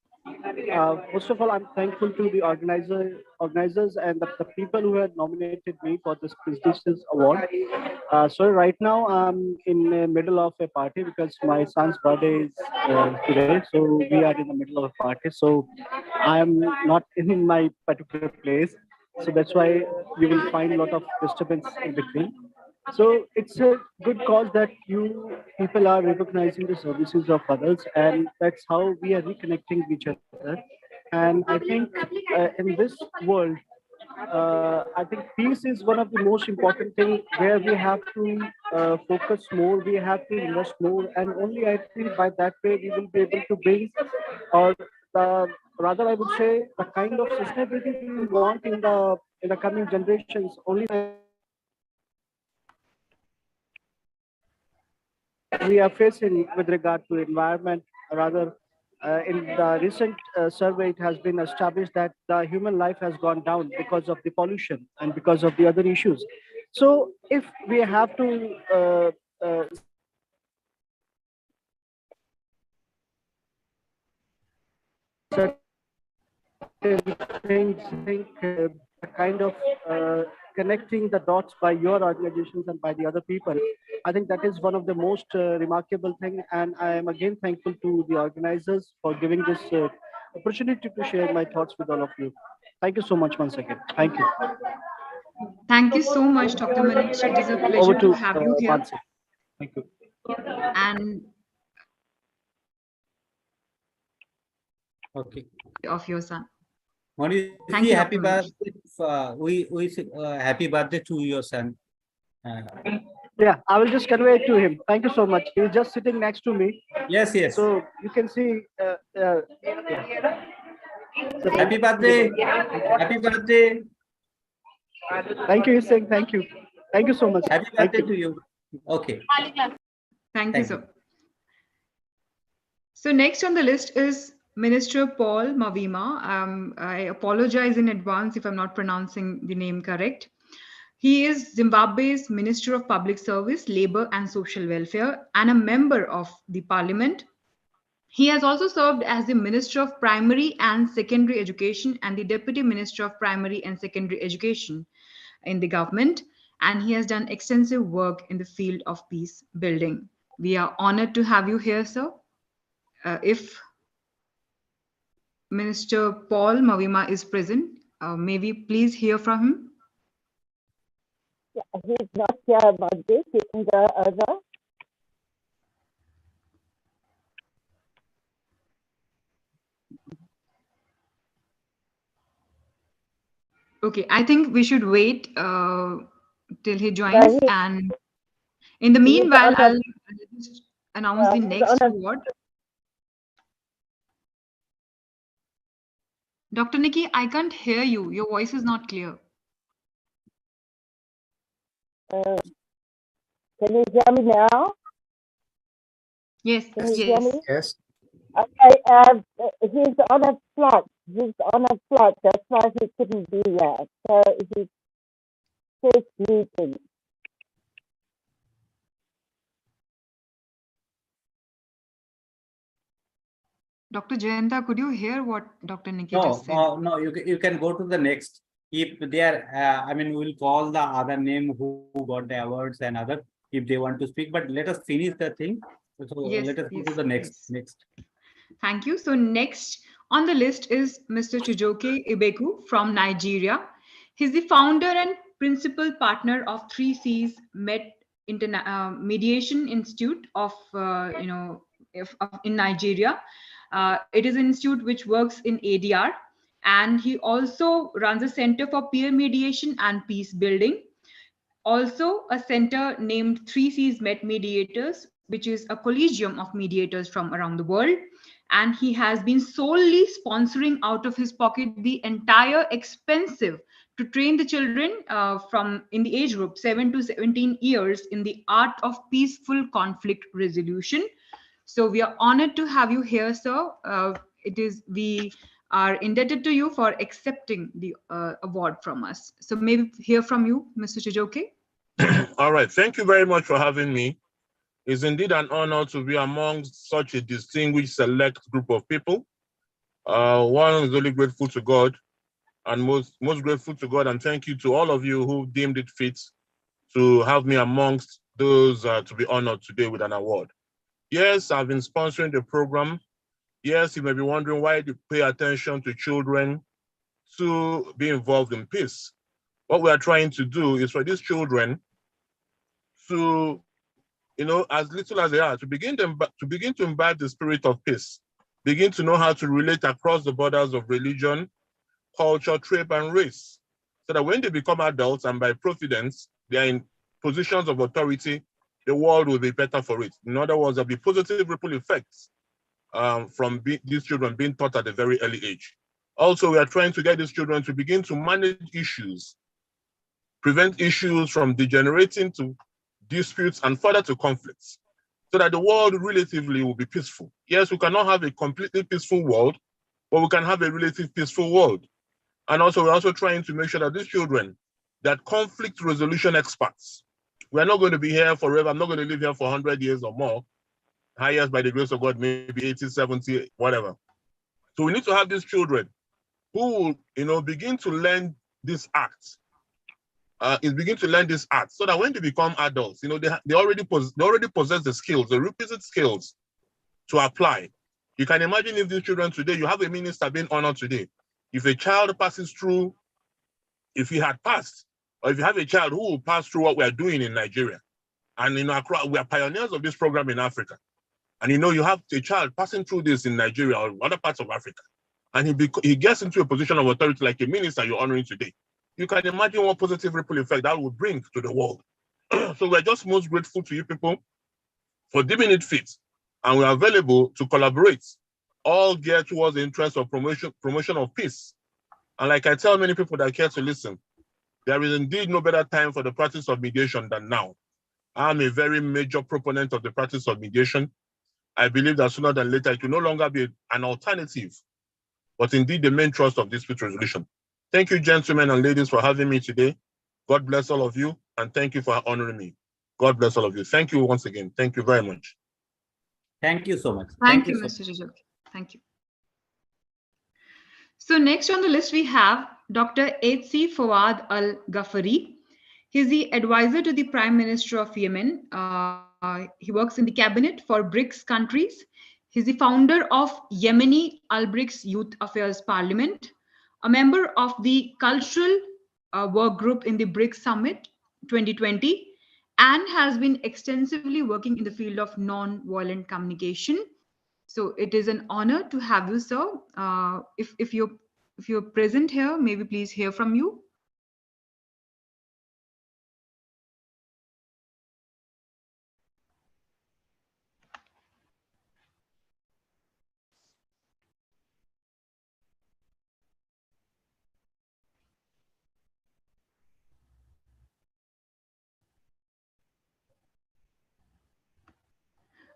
First of all, I'm thankful to the organizers and the people who had nominated me for this prestigious award. So right now I'm in the middle of a party because my son's birthday is today. So we are in the middle of a party. So I'm not in my particular place. So that's why you will find a lot of disturbance in between. So it's a good cause that you people are recognizing the services of others, and that's how we are reconnecting with each other. And I think in this world, I think peace is one of the most important things where we have to focus more, we have to invest more, and only I think by that way we will be able to bring, or the rather I would say, the kind of sustainability we want in the coming generations. Only we are facing with regard to environment. Rather, in the recent survey, it has been established that the human life has gone down because of the pollution and because of the other issues. So, if we have to things, think kind of connecting the dots by your organizations and by the other people. I think that is one of the most remarkable thing, and I am again thankful to the organizers for giving this opportunity to share my thoughts with all of you. Thank you so much once again. Thank you. Thank you so much, Dr. Manish. It is a pleasure Over to to have you here. Mansi. Thank you. And Okay. of your son. Manish, Thank you, happy Dr. Manish. birthday. We say, happy birthday to your son. Yeah, I will just convey it to him. Thank you so much. He's just sitting next to me. Yes, yes. So you can see. Yeah. So Happy birthday. Happy birthday. Thank you. He's saying thank you. Thank you so much. Happy Thank birthday you. to you. Okay. Thank you, sir. So next on the list is Minister Paul Mavima. I apologize in advance if I'm not pronouncing the name correct. He is Zimbabwe's Minister of Public Service, Labor and Social Welfare and a member of the parliament. He has also served as the Minister of Primary and Secondary Education and the Deputy Minister of Primary and Secondary Education in the government. And he has done extensive work in the field of peace building. We are honored to have you here, sir. If Minister Paul Mavima is present, may we please hear from him? Yeah, he's not here about this. He's in the other. Okay, I think we should wait till he joins. And in the meanwhile, I'll just announce the next award. Dr. Nikki, I can't hear you. Your voice is not clear. Can you hear me now? Yes, Can you yes. hear me? Yes. Okay, he's on a flight. He's on a flight. That's why he couldn't be here. So he's first meeting. Dr. Jayanta, could you hear what Dr. Nikki just said? No, you can go to the next. If they are, I mean, we'll call the other name who got the awards and other if they want to speak. But let us finish the thing. So Yes, let us go yes, to the next. yes. Next. Thank you. So next on the list is Mr. Chijoke Ibeku from Nigeria. He's the founder and principal partner of 3Cs Mediation Institute of, in Nigeria. It is an institute which works in ADR, and he also runs a center for peer mediation and peace building. Also, a center named 3Cs Mediators, which is a collegium of mediators from around the world. And he has been solely sponsoring out of his pocket the entire expensive to train the children from in the age group 7 to 17 years in the art of peaceful conflict resolution. So we are honored to have you here, sir. We are indebted to you for accepting the award from us. So maybe hear from you, Mr. Chijoke. All right. Thank you very much for having me. It's indeed an honor to be among such a distinguished select group of people. One is really grateful to God, and most grateful to God, and thank you to all of you who deemed it fit to have me amongst those to be honored today with an award. Yes, I've been sponsoring the program. Yes, you may be wondering why to pay attention to children to be involved in peace. What we are trying to do is for these children to, as little as they are, to begin to imbibe the spirit of peace, begin to know how to relate across the borders of religion, culture, tribe, and race, so that when they become adults and by providence, they are in positions of authority, the world will be better for it. In other words, there'll be positive ripple effects from these children being taught at a very early age. Also, we are trying to get these children to begin to manage issues, prevent issues from degenerating to disputes and further to conflicts, so that the world relatively will be peaceful. Yes, we cannot have a completely peaceful world, but we can have a relatively peaceful world. And also, we're also trying to make sure that these children, that conflict resolution experts, we're not going to be here forever. I'm not going to live here for 100 years or more. Highest by the grace of God, maybe 80, 70, whatever. So we need to have these children who will, begin to learn this art. Begin to learn this art, so that when they become adults, they already possess the skills, the requisite skills to apply. You can imagine if these children today, you have a minister being honored today. If a child passes through, if he had passed, or if you have a child who will pass through what we are doing in Nigeria, and we are pioneers of this program in Africa, and you have a child passing through this in Nigeria or other parts of Africa, and he gets into a position of authority like a minister you're honoring today. You can imagine what positive ripple effect that would bring to the world. So we're just most grateful to you people for deeming it fit, and we're available to collaborate, all geared towards the interest of promotion of peace. And like I tell many people that care to listen, there is indeed no better time for the practice of mediation than now. I'm a very major proponent of the practice of mediation. I believe that sooner than later, it will no longer be an alternative, but indeed the main thrust of dispute resolution. Thank you, gentlemen and ladies, for having me today. God bless all of you, and thank you for honoring me. God bless all of you. Thank you once again. Thank you very much. Thank you so much. Thank you, Mr. Chijoke. Thank you. So next on the list, we have Dr. H.C. Fawad Al-Ghafari. He's the advisor to the Prime Minister of Yemen. He works in the cabinet for BRICS countries. He's the founder of Yemeni Al-BRICS Youth Affairs Parliament, a member of the Cultural Work Group in the BRICS Summit 2020, and has been extensively working in the field of non-violent communication. So it is an honor to have you, sir. If you're present here, maybe please hear from you.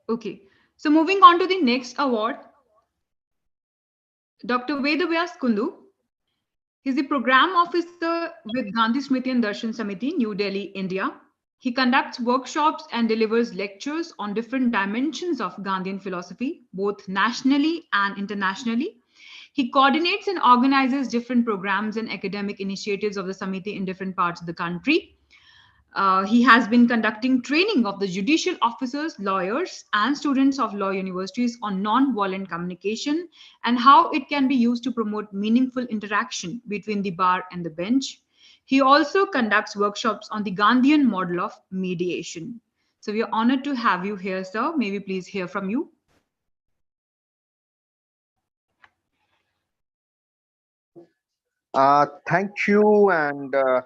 Okay. So moving on to the next award, Dr. Vedavyas Kundu. He's the program officer with Gandhi Smriti and Darshan Samiti, New Delhi, India. He conducts workshops and delivers lectures on different dimensions of Gandhian philosophy, both nationally and internationally. He coordinates and organizes different programs and academic initiatives of the Samiti in different parts of the country. He has been conducting training of the judicial officers, lawyers, and students of law universities on non-violent communication and how it can be used to promote meaningful interaction between the bar and the bench. He also conducts workshops on the Gandhian model of mediation. So we are honored to have you here, sir. May we please hear from you? Thank you, and I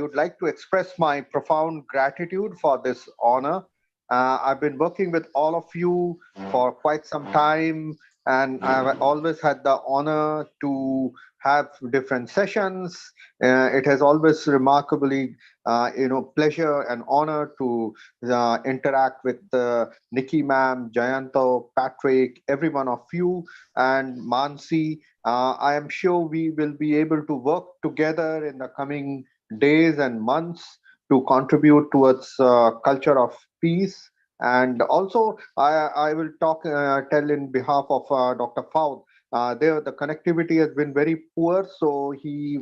would like to express my profound gratitude for this honor. I've been working with all of you for quite some time, and I've always had the honor to have different sessions. It has always remarkably, pleasure and honor to interact with Nikki ma'am, Jayanto, Patrick, every one of you, and Mansi. I am sure we will be able to work together in the coming days and months to contribute towards culture of peace. And also, I will tell in behalf of Dr. Fowd. There, the connectivity has been very poor, so he's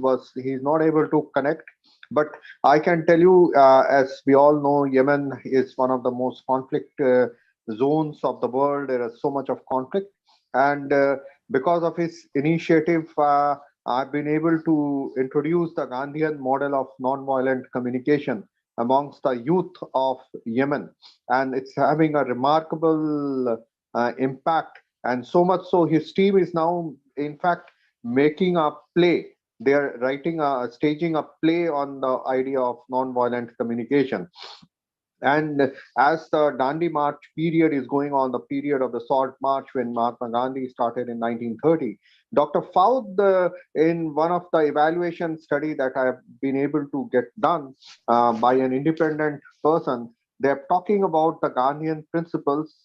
not able to connect. But I can tell you, as we all know, Yemen is one of the most conflict zones of the world. There is so much of conflict, and because of his initiative, I've been able to introduce the Gandhian model of nonviolent communication amongst the youth of Yemen. And it's having a remarkable impact. And so much so, his team is now, in fact, making a play. They are staging a play on the idea of nonviolent communication. And as the Dandi March period is going on, the period of the Salt March when Mahatma Gandhi started in 1930, Dr. Fowd, in one of the evaluation study that I have been able to get done by an independent person, they're talking about the Gandhian principles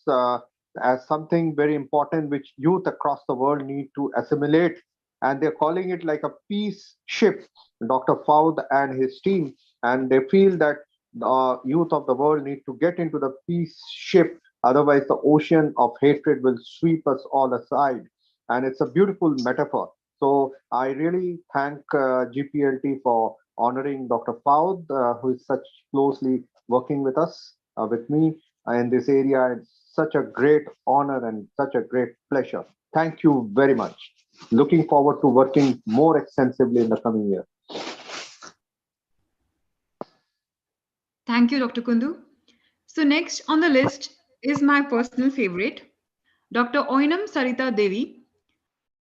as something very important which youth across the world need to assimilate. And they're calling it like a peace ship, Dr. Fowd and his team. And they feel that the youth of the world need to get into the peace ship, otherwise the ocean of hatred will sweep us all aside. And it's a beautiful metaphor. So I really thank GPLT for honoring Dr. Fowd, who is such closely working with us, with me in this area. It's such a great honor and such a great pleasure. Thank you very much. Looking forward to working more extensively in the coming year. Thank you, Dr. Kundu. So next on the list is my personal favorite. Dr. Oinam Sarita Devi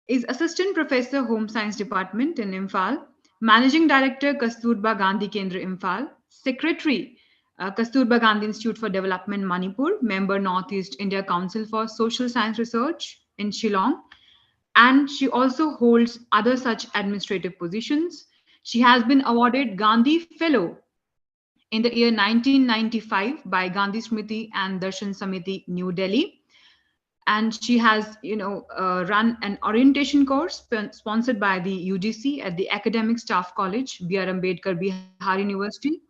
is Assistant Professor, Home Science Department in Imphal, Managing Director, Kasturba Gandhi Kendra Imphal, Secretary, Kasturba Gandhi Institute for Development, Manipur, Member, Northeast India Council for Social Science Research in Shillong, and she also holds other such administrative positions. She has been awarded Gandhi Fellow in the year 1995 by Gandhi Smriti and Darshan Samiti, New Delhi. And she has, run an orientation course sponsored by the UGC at the Academic Staff College, B.R. Ambedkar, Bihar University.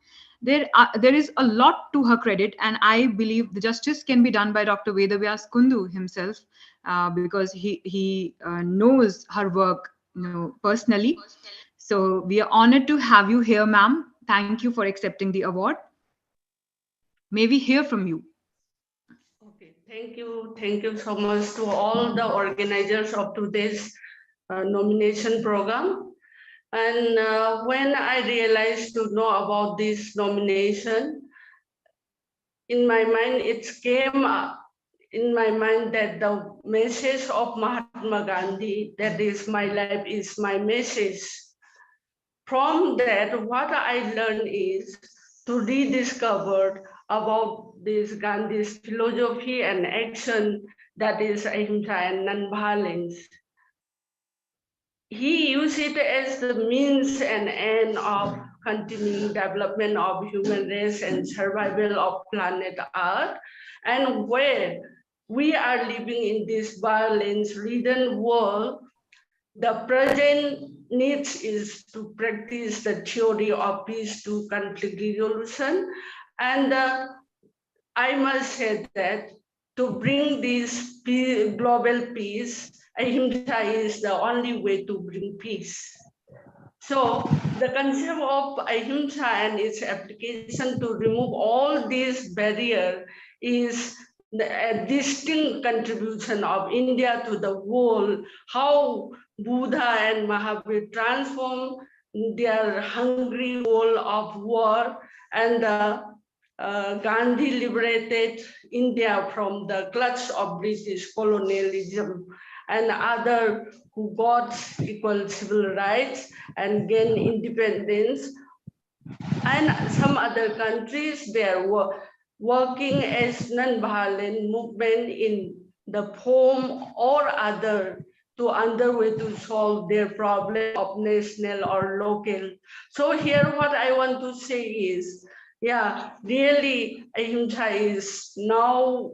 There is a lot to her credit, and I believe the justice can be done by Dr. Vedavyas Kundu himself, because he knows her work, personally. So we are honored to have you here, ma'am. Thank you for accepting the award. May we hear from you? Okay, thank you so much to all the organizers of today's nomination program. And when I realized to know about this nomination, in my mind, it came in my mind that the message of Mahatma Gandhi, that is my life is my message. From that, what I learned is to rediscover about this Gandhi's philosophy and action, that is ahimsa and non-violence. He used it as the means and end of continuing development of human race and survival of planet Earth, and where we are living in this violence-ridden world, the present needs is to practice the theory of peace to conflict resolution. And I must say that to bring this global peace, ahimsa is the only way to bring peace. So the concept of ahimsa and its application to remove all these barriers is a distinct contribution of India to the world, how Buddha and Mahavir transformed their hungry goal of war, and Gandhi liberated India from the clutch of British colonialism, and other who got equal civil rights and gained independence. And some other countries, they are working as non-violent movement in the form or other to underway to solve their problem of national or local. So here what I want to say is, yeah, really ahimsa is now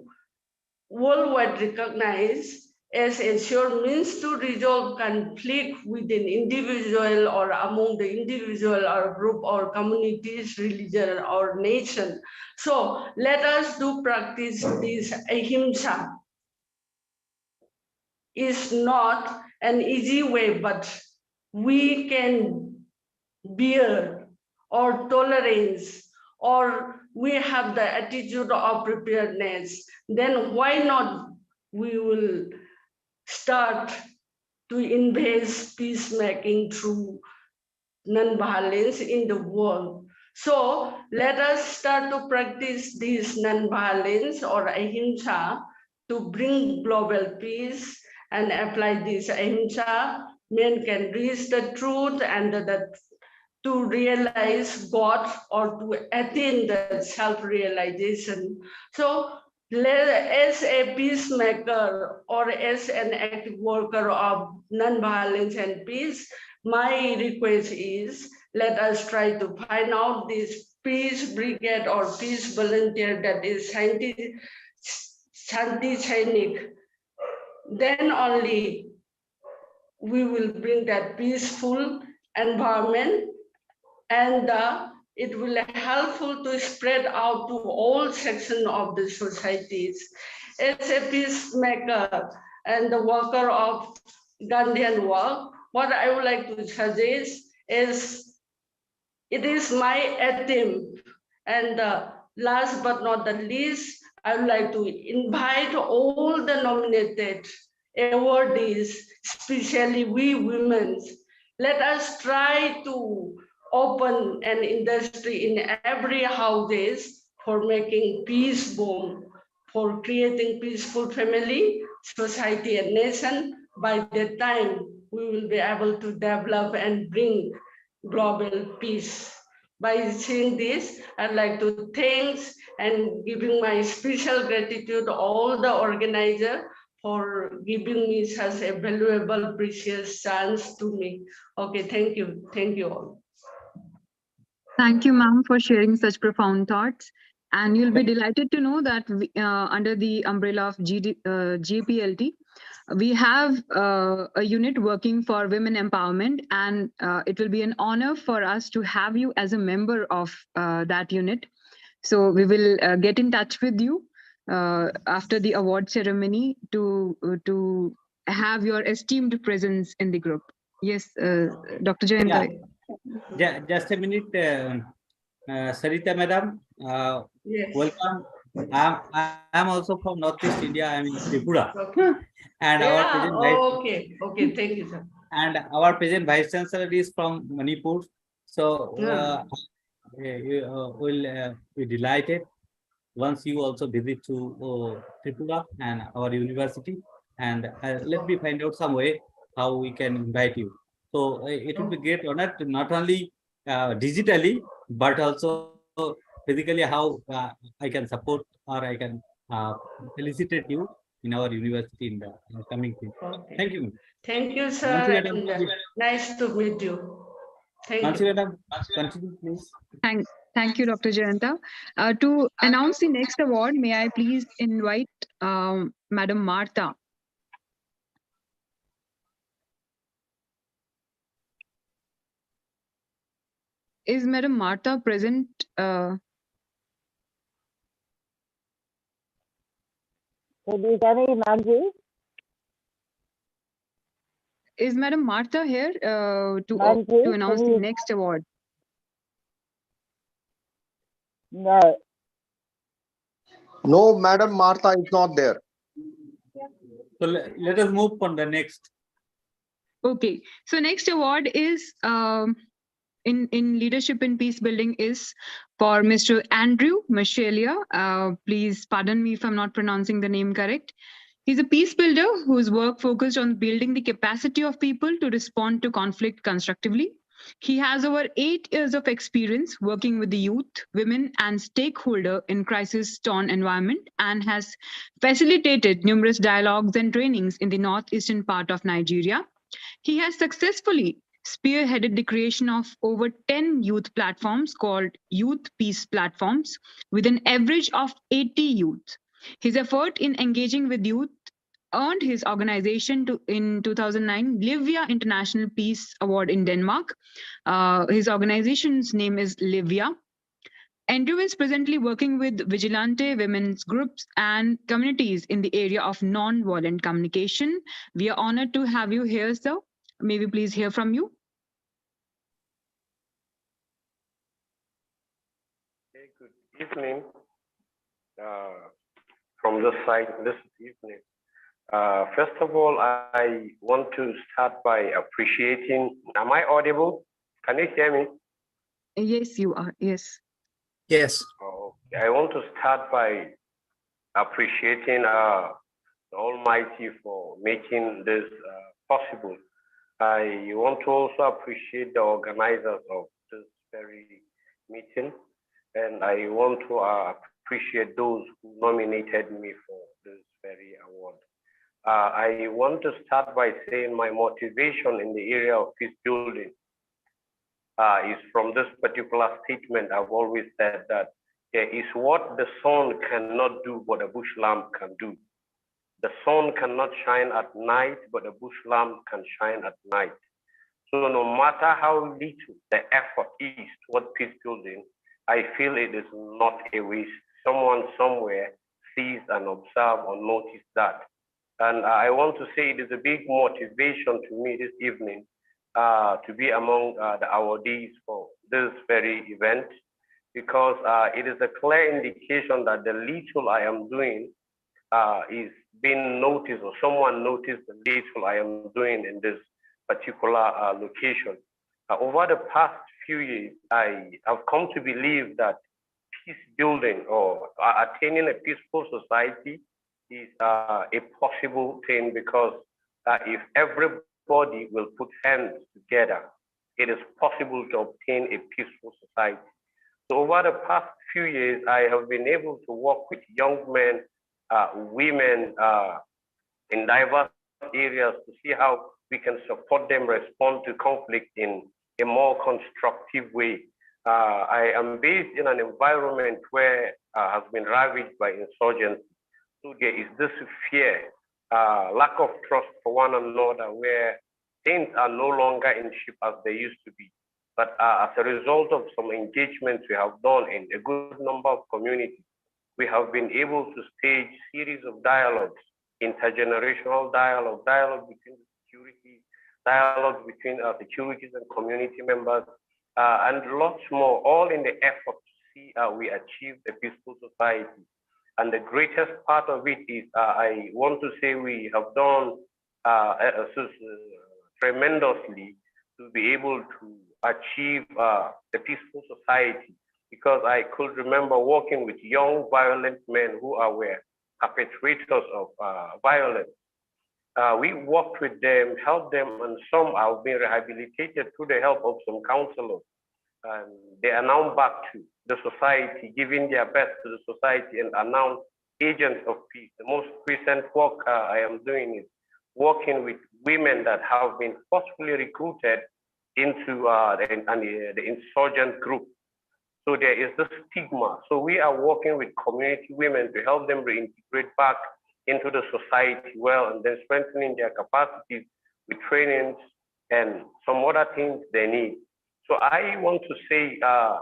worldwide recognized as a sure means to resolve conflict within individual or among the individual or group or communities, religion or nation. So let us do practice this ahimsa. Is not an easy way, but we can bear or tolerance, or we have the attitude of preparedness, then why not we will start to invest peacemaking through non-violence in the world. So let us start to practice this non-violence or ahimsa to bring global peace and apply this ahimsa. Men can reach the truth and to realize God or to attain the self-realization. So as a peacemaker or as an active worker of non-violence and peace, my request is let us try to find out this peace brigade or peace volunteer that is Shanti Sainik. Then only we will bring that peaceful environment, and it will be helpful to spread out to all sections of the societies. As a peacemaker and the worker of Gandhian work, what I would like to suggest is, it is my attempt, and last but not the least, I would like to invite all the nominated awardees, especially we women. Let us try to open an industry in every houses for making peace bomb, for creating peaceful family, society, and nation. By the time we will be able to develop and bring global peace. By saying this, I'd like to thank and giving my special gratitude to all the organizers for giving me such a valuable, precious chance to me. Okay, thank you. Thank you all. Thank you, ma'am, for sharing such profound thoughts. And you'll be delighted to know that we, under the umbrella of GPLT, we have a unit working for women empowerment, and it will be an honor for us to have you as a member of that unit. So we will get in touch with you after the award ceremony to have your esteemed presence in the group. Yes, Dr. Jayanta. Yeah. Just a minute, Sarita madam. Yes. Welcome. I'm also from Northeast India. I'm in Tripura. Okay. And Yeah, our present okay, thank you, sir. And our present vice chancellor is from Manipur. So we'll be delighted once you also visit to Tripura and our university, and let me find out some way how we can invite you. So it would be great honor to not only digitally but also physically how I can support or I can felicitate you in our university in the coming thing. Okay. Thank you. Thank you, sir. And nice to meet you. Thank you. Madam, continue, please. Thank you, Dr. Jayanta. To announce the next award, may I please invite Madam Martha. Is Madam Martha present? Can you hear me, Manji? Is Madam Martha here to Manji, announce can the you- next award? No. No, Madam Martha is not there. So let us move on the next. Okay, so next award is in leadership in peace building is for Mr. Andrew Michelia. Please pardon me if I'm not pronouncing the name correct. He's a peace builder whose work focused on building the capacity of people to respond to conflict constructively. He has over 8 years of experience working with the youth, women, and stakeholder in crisis-torn environment and has facilitated numerous dialogues and trainings in the northeastern part of Nigeria. He has successfully spearheaded the creation of over 10 youth platforms called Youth Peace Platforms with an average of 80 youth. His effort in engaging with youth earned his organization in 2009 Livia International Peace Award in Denmark. His organization's name is Livia. Andrew is presently working with vigilante women's groups and communities in the area of non-violent communication. We are honored to have you here, sir. May we please hear from you? Okay, good evening. From this side, this evening. First of all, I want to start by appreciating. Am I audible? Can you hear me? Yes, you are. Yes. Yes. I want to start by appreciating the Almighty for making this possible. I want to also appreciate the organizers of this very meeting, and I want to appreciate those who nominated me for this very award. I want to start by saying my motivation in the area of peace building is from this particular statement. I've always said that there is what the sun cannot do, but a bush lamp can do. The sun cannot shine at night, but a bush lamp can shine at night. So no matter how little the effort is toward peace building, I feel it is not a waste. Someone somewhere sees and observes or notices that. And I want to say it is a big motivation to me this evening to be among the awardees for this very event, because it is a clear indication that the little I am doing is being noticed, or someone noticed the little I am doing in this particular location. Over the past few years, I have come to believe that peace building or attaining a peaceful society is a possible thing, because if everybody will put hands together, it is possible to obtain a peaceful society. So over the past few years, I have been able to work with young men, women in diverse areas to see how we can support them respond to conflict in a more constructive way. I am based in an environment where has been ravaged by insurgency. So there is this fear, lack of trust for one another, where things are no longer in shape as they used to be. But as a result of some engagements we have done in a good number of communities, we have been able to stage series of dialogues, intergenerational dialogue between security, dialogue between securities and community members, and lots more, all in the effort to see we achieve a peaceful society. And the greatest part of it is, I want to say we have done tremendously to be able to achieve a peaceful society, because I could remember working with young violent men who were perpetrators of violence. We worked with them, helped them, and some have been rehabilitated through the help of some counselors. And they are now back to the society, giving their best to the society, and are now agents of peace. The most recent work I am doing is working with women that have been forcefully recruited into the insurgent group. So there is this stigma. So we are working with community women to help them reintegrate back into the society well, and then strengthening their capacities with trainings and some other things they need. So I want to say a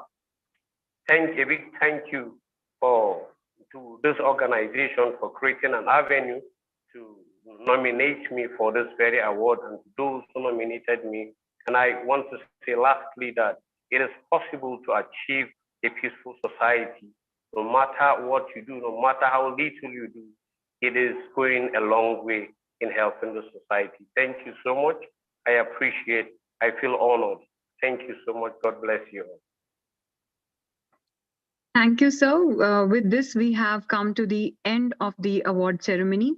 big thank you to this organization for creating an avenue to nominate me for this very award, and to those who nominated me. And I want to say lastly that it is possible to achieve a peaceful society. No matter what you do, no matter how little you do, it is going a long way in helping the society. Thank you so much. I appreciate, I feel honored. Thank you so much. God bless you all. Thank you, sir. With this, we have come to the end of the award ceremony.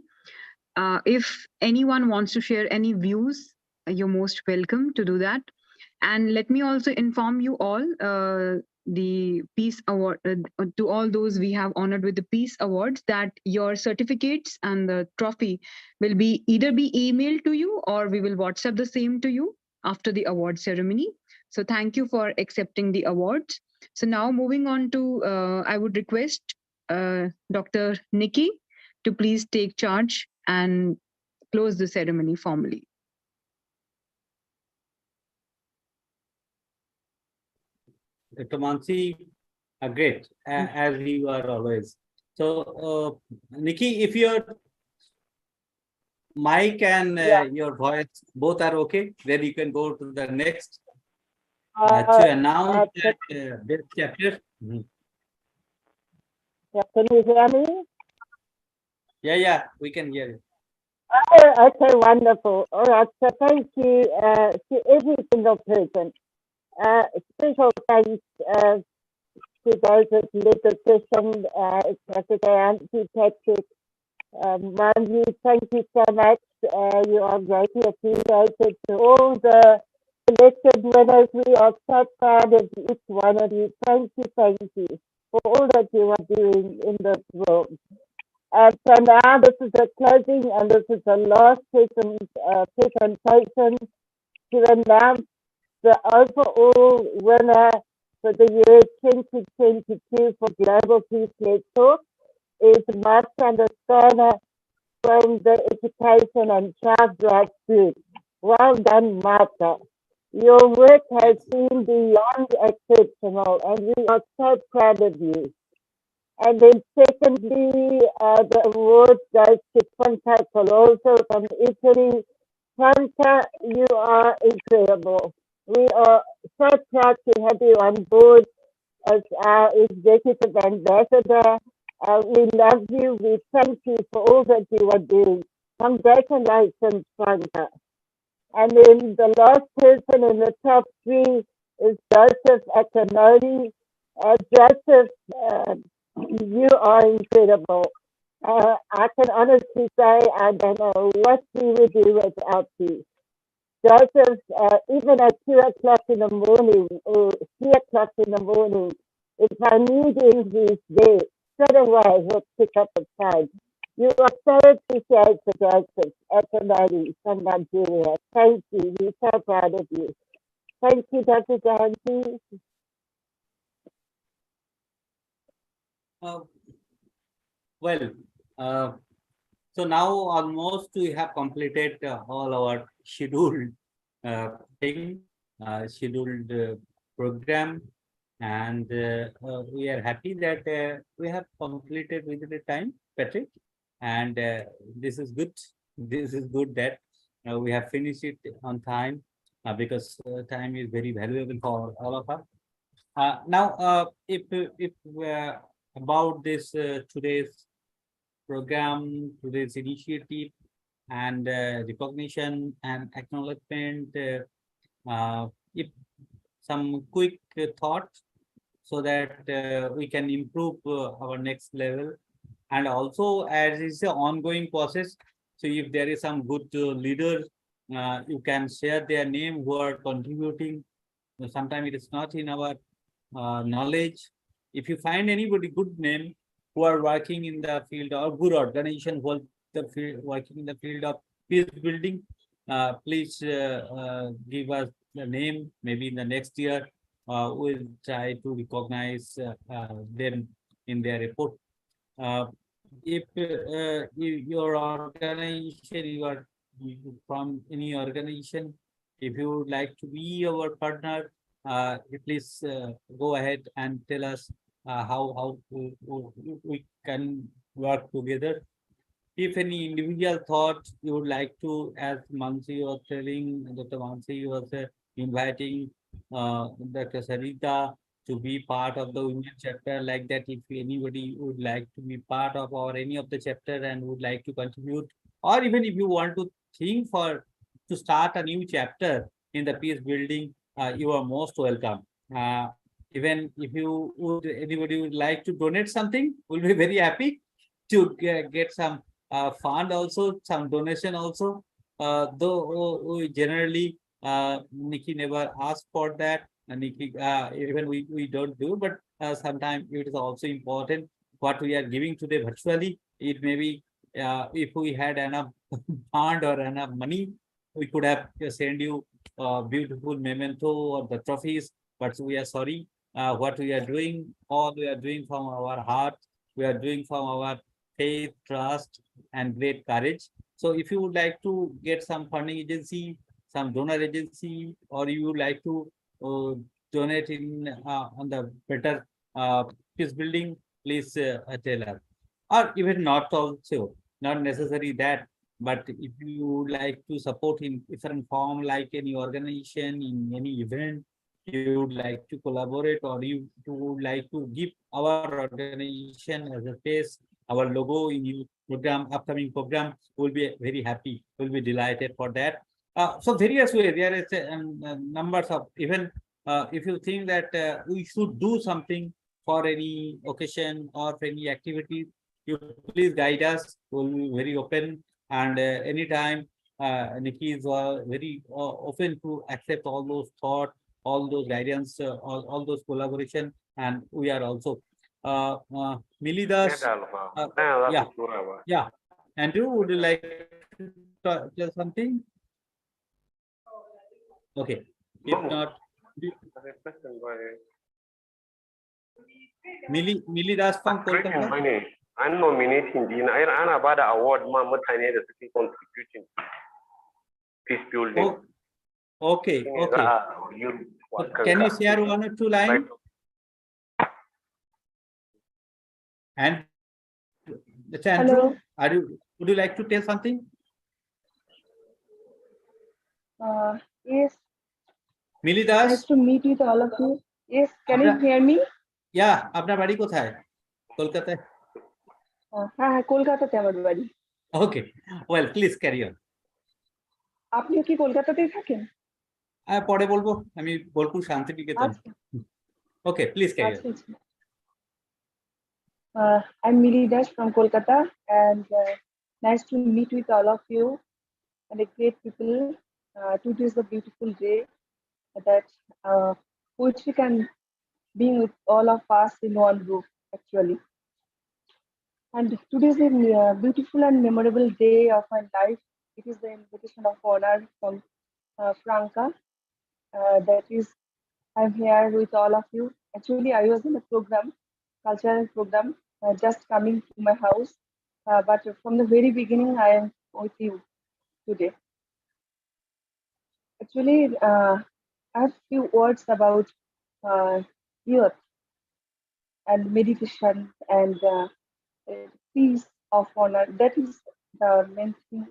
If anyone wants to share any views, you're most welcome to do that. And let me also inform you all, the Peace Award, to all those we have honored with the Peace Awards, that your certificates and the trophy will either be emailed to you, or we will WhatsApp the same to you after the award ceremony. So thank you for accepting the awards. So now moving on to, I would request Dr. Nikki to please take charge and close the ceremony formally. Dr. Mansi, great, as you are always. So, Nikki, if your mic and your voice both are okay, then you can go to the next to announce that this chapter. Can you hear me? Yeah, we can hear you. Oh, okay, wonderful. All right, so thank you to every single person. Special thanks to those that led the session, Jessica, Auntie, Patrick, Manju, thank you so much. You are greatly appreciated. To all the elected winners, we are so proud of each one of you. Thank you for all that you are doing in this world. So now this is the closing, and this is the last presentation to announce the overall winner for the year 2022 for Global Peace Talk is Mark Sandestana from the Education and Child Rights Group. Well done, Martha. Your work has been beyond exceptional, and we are so proud of you. And then secondly, the award goes to Fanta Coloso from Italy. Fanta, you are incredible. We are so proud to have you on board as our executive ambassador. We love you. We thank you for all that you are doing. Congratulations, Fanta. And then the last person in the top three is Joseph Akanori. Joseph, you are incredible. I can honestly say I don't know what we would do without you. Joseph, even at 2 o'clock in the morning or 3 o'clock in the morning, if I need him, he's there. Straight away, he'll pick up the phone. You are so appreciated, Joseph Akanori from Nigeria. Thank you. We're so proud of you. Thank you, Dr. Jansi. So now almost we have completed all our scheduled program, and we are happy that we have completed within the time, Patrick, and this is good. This is good that we have finished it on time, because time is very valuable for all of us. Now, if about this today's program, today's initiative, and recognition and acknowledgement, if some quick thoughts so that we can improve our next level, and also as is an ongoing process. So if there is some good leaders, you can share their name who are contributing. Sometimes it is not in our knowledge. If you find anybody good name who are working in the field, or good organization who are working in the field of peace building, please give us the name. Maybe in the next year, we'll try to recognize them in their report. If your organization, from any organization, if you would like to be our partner, please go ahead and tell us how we can work together. If any individual thought you would like to, as Mansi was telling, Dr. Mansi was inviting Dr. Sarita to be part of the women chapter, like that. If anybody would like to be part of or any of the chapter and would like to contribute, or even if you want to think to start a new chapter in the peace building, you are most welcome. Even if anybody would like to donate something, we'll be very happy to get some fund also, some donation also. Though we generally, Nikki never asked for that. Nikki, even we don't do, but sometimes it is also important what we are giving today virtually. It may be, if we had enough fund or enough money, we could have sent you a beautiful memento or the trophies, but we are sorry. What we are doing, all we are doing from our heart, we are doing from our faith, trust, and great courage. So if you would like to get some funding agency, some donor agency, or you would like to donate in on the better peace building, please tell us. Or even not also, not necessary that, but if you would like to support in different form, like any organization, in any event, you would like to collaborate, or you would like to give our organization as a face, our logo in your program, upcoming program, will be very happy, will be delighted for that. So various ways, there is numbers of, even if you think that we should do something for any occasion or for any activity, you please guide us. We'll be very open, and anytime Nikki is very open to accept all those thoughts, all those guidance, all those collaboration, and we are also Milidas. Yeah. Andrew, would you like to tell something? Okay. If not, Milidas from Kolkata. An nominating din ana ba da award ma mutane da suke contributing peace building. Okay. Can you share one or two lines? And Andrew, would you like to tell something? Yes. Milidas. Nice to meet with all of you. Yes, can you hear me? Yeah, আপনার বাড়ি কোথায়? কলকাতায়? হ্যাঁ, কলকাতাতে আমার বাড়ি। Okay, well, please carry on. আপনিও কি কলকাতাতেই থাকেন? পরে বলবো, আমি Bolpur Santiniketan. Okay, please carry on. I'm Mili Dash from Kolkata, and nice to meet with all of you and a great people. Today is a beautiful day that poetry can be with all of us in one roof, actually. And today is a beautiful and memorable day of my life. It is the invitation of honor from Franca. That is, I'm here with all of you. Actually, I was in a program, cultural program, just coming to my house. But from the very beginning, I am with you today. Actually, I have few words about youth and meditation and peace of honor. That is the main thing.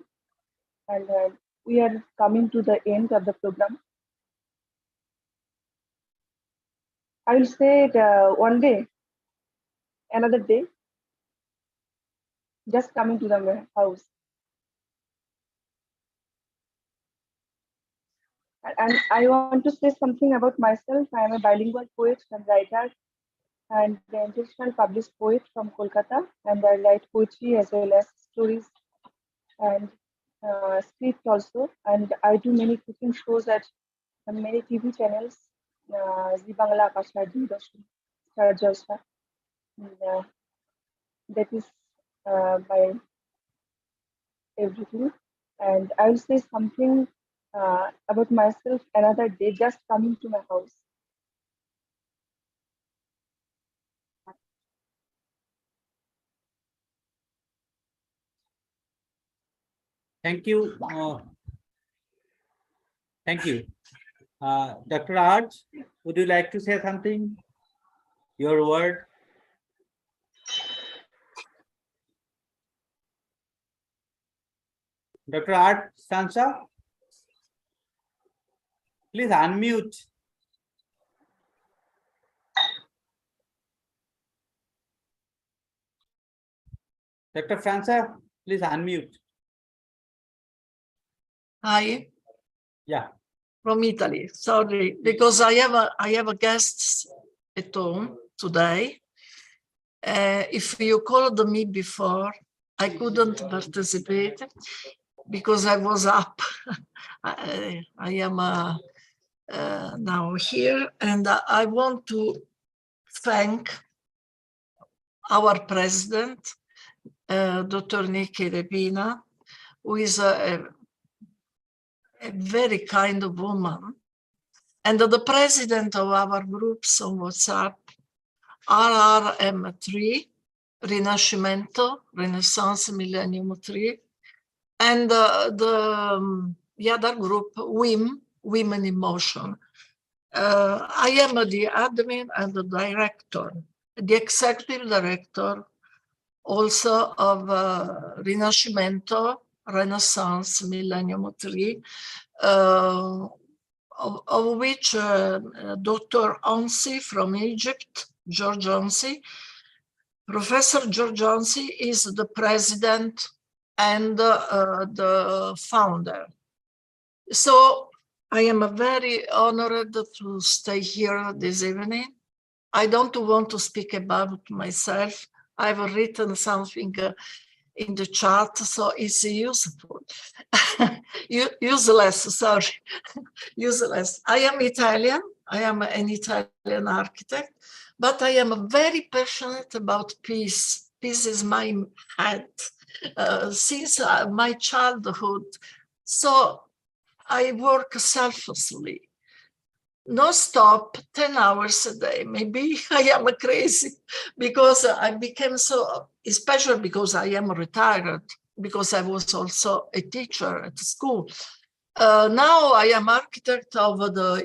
And we are coming to the end of the program. I will say it one day, another day, just coming to the house. And I want to say something about myself. I am a bilingual poet and writer and the international published poet from Kolkata, and I write poetry as well as stories and script also. And I do many cooking shows at many TV channels, Zee Bangla, Pasha, Doordarshan, Star Jalsa. That is by everything. And I will say something about myself another day, just coming to my house. Thank you. Thank you. Dr. Raj, would you like to say something? Your word. Dr. Art Sansa, please unmute. Dr. Franca, please unmute. Hi. Yeah. From Italy. Sorry, because I have a guest at home today. If you called me before, I couldn't participate because I was up. I am now here, and I want to thank our president, Dr. Nikki Repina, who is a very kind of woman, and the president of our groups on WhatsApp, RRM3, Rinascimento, Renaissance Millennium 3, and the other group, WIM, Women in Motion. I am the admin and the director, the executive director also of Rinascimento, Renaissance Millennium 3, of which Dr. Onsi from Egypt, George Onsi, Professor George Onsi is the president and the founder. So I am very honored to stay here this evening. I don't want to speak about myself. I've written something in the chat, so it's useful. Useless, sorry, useless. I am Italian. I am an Italian architect, but I am very passionate about peace. Peace is my head since my childhood. So I work selflessly, no stop, 10 hours a day. Maybe I am crazy because I became so, especially because I am retired, because I was also a teacher at school. Now I am architect of the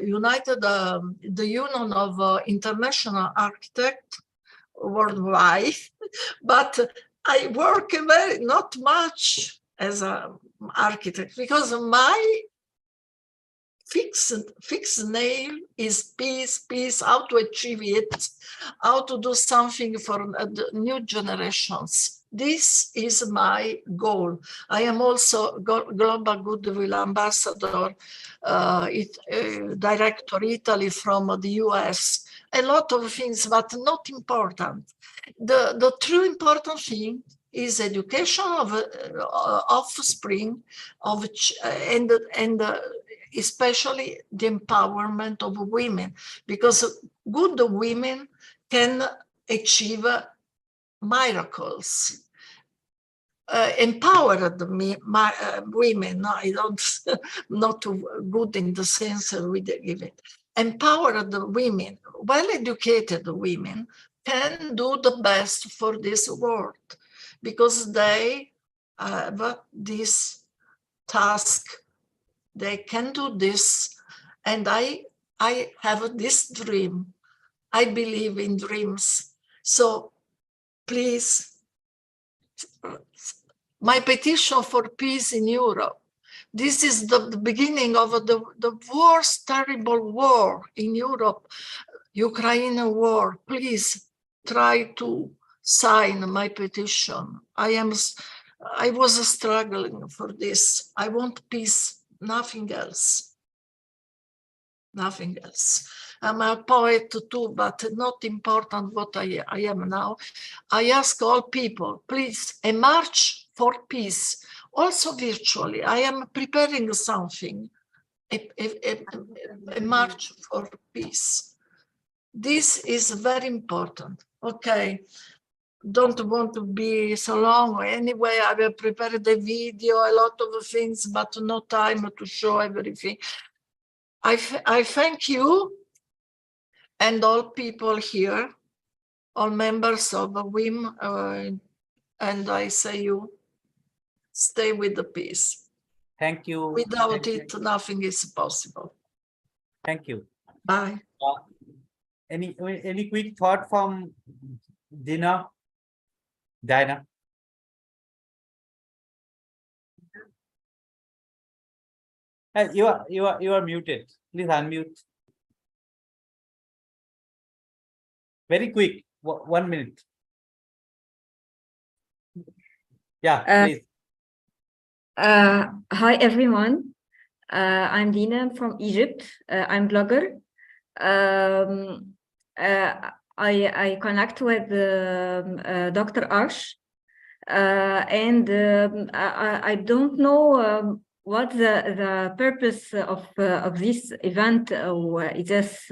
the Union of International Architects worldwide, but I work not much as an architect because my fixed name is peace, how to achieve it, how to do something for the new generations. This is my goal. I am also Global Goodwill Ambassador, Director Italy from the US. A lot of things, but not important. The true important thing is education of offspring, and especially the empowerment of women, because good women can achieve miracles. Empowered women, no, I don't, not good in the sense we give it. Empowered women, well-educated women can do the best for this world because they have this task. They can do this, and I have this dream. I believe in dreams. So please, my petition for peace in Europe. This is the beginning of the worst terrible war in Europe, Ukrainian war. Please try to sign my petition. I was struggling for this. I want peace, nothing else. Nothing else. I'm a poet too, but not important what I am now. I ask all people, please, a march for peace, also virtually. I am preparing something, a march for peace. This is very important. Okay. don't want to be so long. Anyway, I will prepare the video, a lot of things, but no time to show everything. I thank you and all people here, all members of the WIM, and I say you stay with the peace. Thank you. Without it, nothing is possible. Thank you. Bye. Any quick thought from Dinah? Dinah? You are muted. Please unmute. Very quick. 1 minute. Yeah, please. Hi everyone. I'm Dina from Egypt. I'm blogger. I connect with Dr. Ash, and I don't know what the purpose of this event or this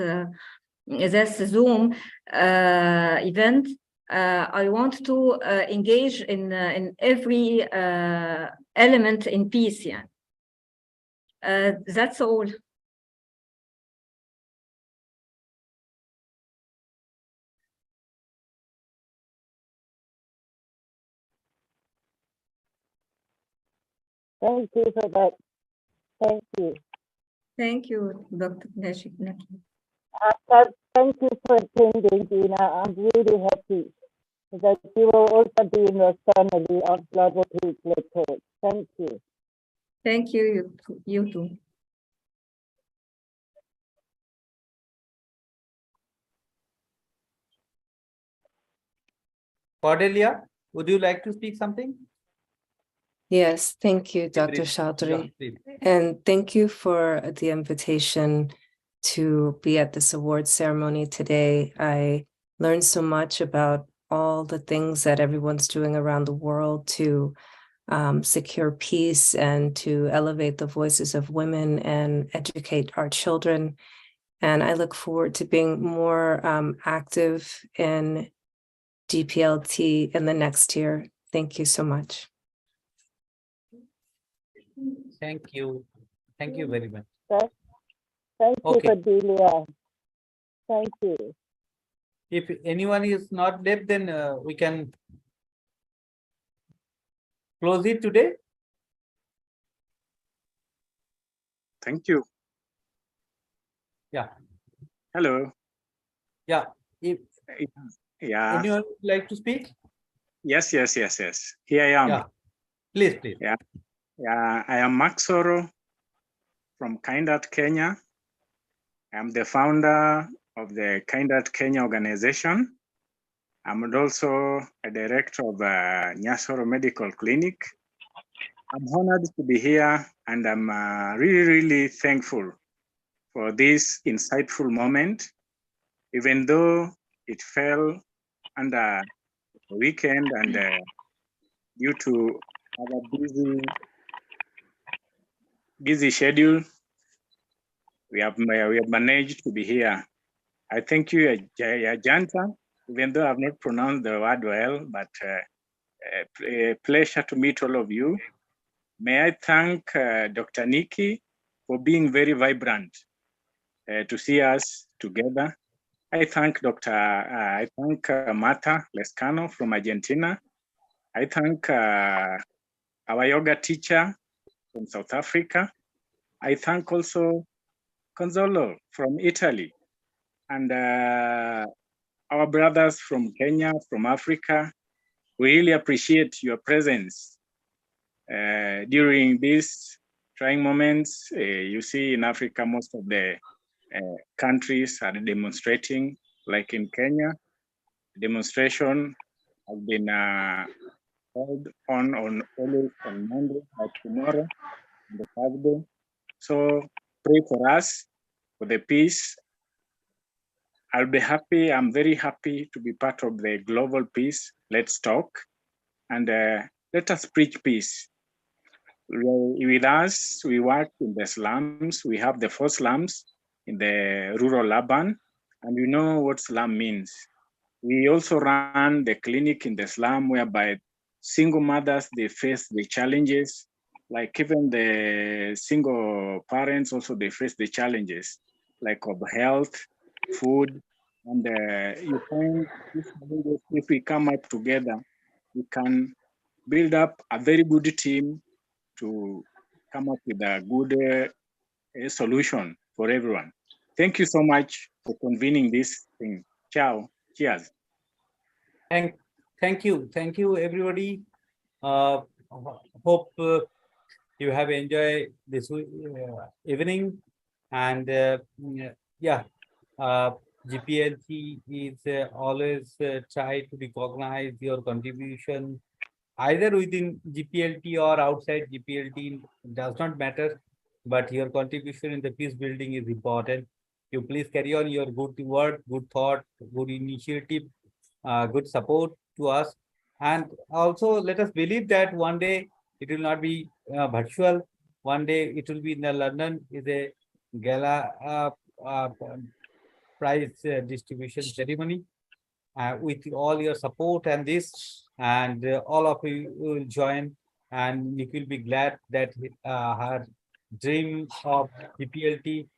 Zoom event. I want to engage in every element in peace. Yeah. That's all. Thank you for that. Thank you. Thank you, Dr. Naki. Thank you for attending, Dina. I'm really happy that you will also be in the family of Global Peace Report. Thank you. Thank you, you too. Cordelia, would you like to speak something? Yes, thank you, Dr. Chaudhry. And thank you for the invitation to be at this award ceremony today. I learned so much about all the things that everyone's doing around the world to secure peace and to elevate the voices of women and educate our children. And I look forward to being more active in GPLT in the next year. Thank you so much. Thank you. Thank you very much. Thank you, Okay. Cordelia. Thank you. If anyone is not left, then we can close it today. Thank you. Yeah. Hello. Yeah. If Yeah. anyone would like to speak? Yes. Here I am. Yeah. Please. Yeah. I am Max Soro from Kindat, Kenya. I'm the founder of the Kindat Kenya organization. I'm also a director of Nyasoro Medical Clinic. I'm honored to be here, and I'm really thankful for this insightful moment, even though it fell under the weekend and due to our busy schedule, we have managed to be here. I thank you, Janta, even though I've not pronounced the word well, but a pleasure to meet all of you. May I thank Dr. Nikki for being very vibrant to see us together. I thank Marta Lescano from Argentina. I thank our yoga teacher from South Africa. I thank also Conzolo from Italy, and our brothers from Kenya, from Africa. We really appreciate your presence during these trying moments. You see in Africa, most of the countries are demonstrating, like in Kenya. Demonstration has been held on always on Monday, like tomorrow, the Thursday. So pray for us, for the peace. I'll be happy. I'm very happy to be part of the global peace. Let's talk and let us preach peace. With us, we work in the slums. We have the 4 slums in the rural urban, and you know what slum means. We also run the clinic in the slum whereby single mothers, they face the challenges, like even the single parents also, they face the challenges like of health, food, and you find these challenges, if we come up together, we can build up a very good team to come up with a good solution for everyone. Thank you so much for convening this thing. Ciao. Cheers. Thank you, everybody. Hope you have enjoyed this evening, and yeah, GPLT is always try to recognize your contribution either within GPLT or outside GPLT. Does not matter, but your contribution in the peace building is important. You please carry on your good work, good thought, good initiative, good support to us. And also let us believe that one day it will not be virtual. One day it will be in the London is a gala prize distribution ceremony with all your support and this, and all of you will join, and you will be glad that her dream of GPLT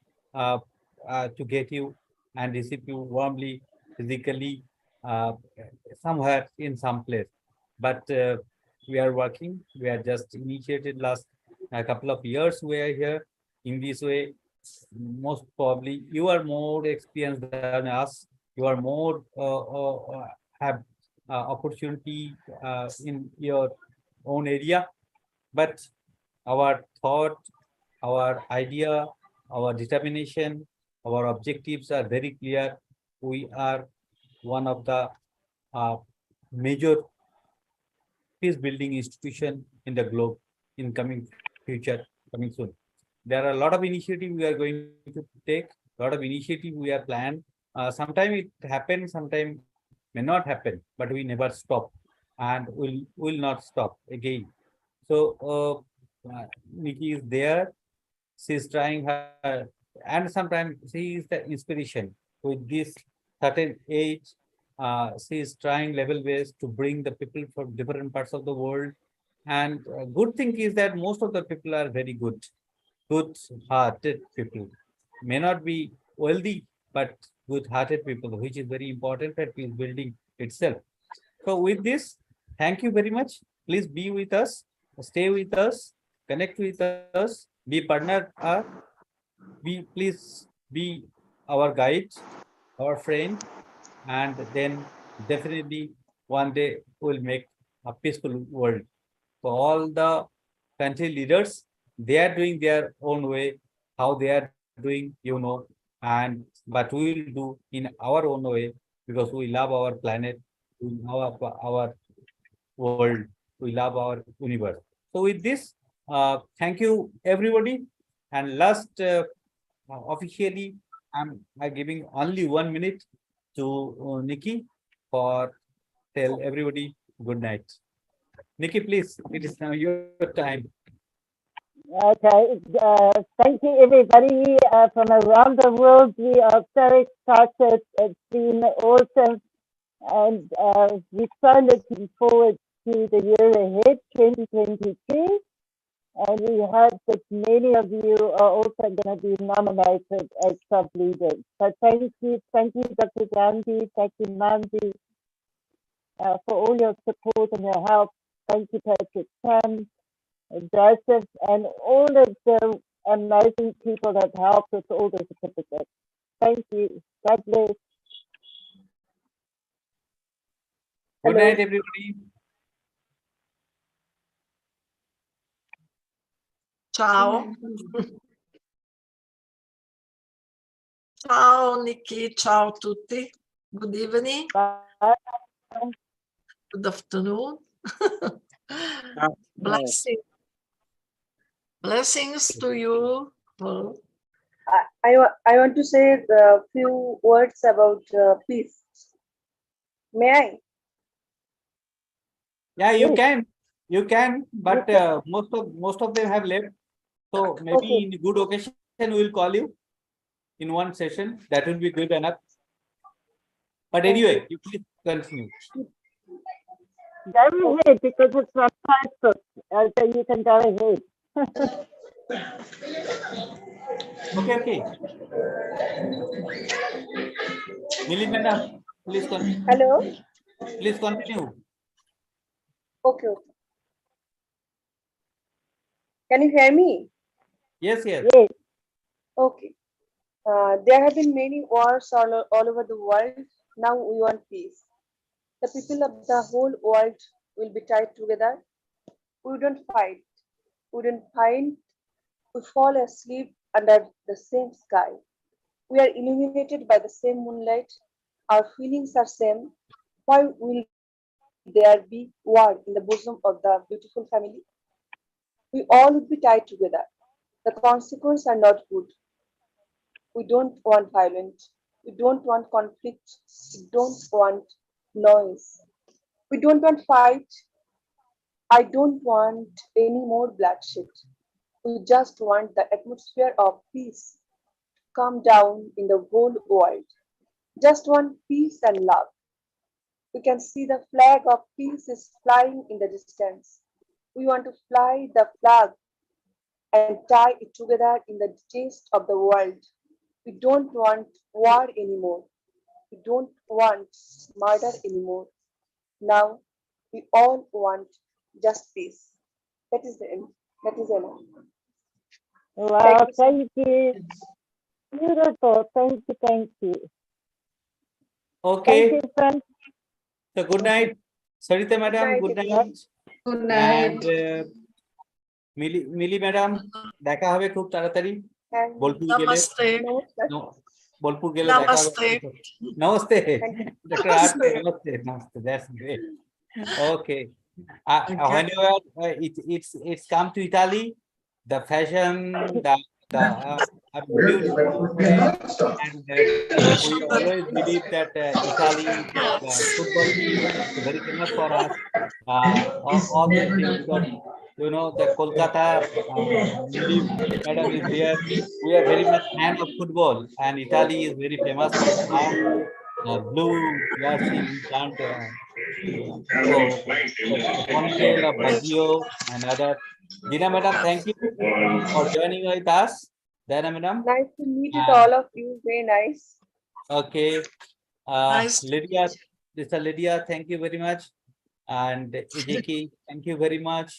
to get you and receive you warmly, physically, somewhere in some place. But we are working. We are just initiated last a couple of years. We are here in this way. Most probably, you are more experienced than us. You are more have opportunity in your own area, but our thought, our idea, our determination, our objectives are very clear. We are one of the major peace building institution in the globe in coming future, coming soon. There are a lot of initiatives we are going to take, a lot of initiatives we are planned. Sometimes it happens, sometimes may not happen, but we never stop, and will not stop again. So Nikki is there. She's trying her, and sometimes she is the inspiration. With this certain age, she is trying level ways to bring the people from different parts of the world. And good thing is that most of the people are very good-hearted people. May not be wealthy, but good-hearted people, which is very important for peace building itself. So with this, thank you very much. Please be with us, stay with us, connect with us, be partner. Please be our guide, our friend, and then definitely one day we'll make a peaceful world. For all the country leaders, they are doing their own way. How they are doing, and but we will do in our own way, because we love our planet, we love our world, we love our universe. So with this, thank you everybody. And last, officially, I'm giving only 1 minute to Nikki for tell everybody good night. Nikki, please, it is now your time. Okay, thank you everybody from around the world. We are so excited. It's been awesome, and we're so looking forward to the year ahead, 2022. And we hope that many of you are also going to be nominated as sub-leaders. So thank you, Dr. Gandhi, thank you, Mandy, for all your support and your help. Thank you, Patrick Tam, Joseph, and all of the amazing people that helped with all the certificates. Thank you. God bless. Good night, everybody. Ciao. Ciao Nikki, ciao tutti. Good evening. Bye. Good afternoon. Blessings to you. I want to say a few words about peace. May I? Yeah, you can, but most of them have left. So maybe in good occasion we'll call you in one session. That will be good enough. But anyway, you please continue. Go ahead, because it's on Facebook, so you can go ahead. Okay. Millie madam, please continue. Hello. Please continue. Okay. Can you hear me? Yes. Yes. Okay. There have been many wars all over the world. Now we want peace. The people of the whole world will be tied together. We don't fight. We don't fight. We fall asleep under the same sky. We are illuminated by the same moonlight. Our feelings are same. Why will there be war in the bosom of the beautiful family? We all would be tied together. The consequences are not good. We don't want violence. We don't want conflict. We don't want noise. We don't want fight. I don't want any more bloodshed. We just want the atmosphere of peace to come down in the whole world. Just want peace and love. We can see the flag of peace is flying in the distance. We want to fly the flag and tie it together in the chest of the world. We don't want war anymore. We don't want murder anymore. Now we all want just peace. That is the end. That is enough. Wow, thank you. Beautiful. Thank you. Okay. Thank you, friends. So good night, Sarita madam. Good night. Good night. And Millie madam, দেখা হবে খুব তাড়াতাড়ি বোলপুর গেলে। বোলপুর গেলে দেখা হবে। Namaste Dr. Aarti, namaste. That's great. Okay. Whenever it's come to Italy, the fashion, the beautiful and we always believe that Italy, the football team is very famous for us. All these things, because you know the Kolkata madam is there. We are very much fan of football, and Italy is very famous for blue jersey and the ponytail of Baggio and other. Dina madam, thank you for joining with us. Dina madam. Nice to meet with all of you. Very nice. Okay. Lydia, Mr. Lydia, thank you very much. And Ejeki, thank you very much.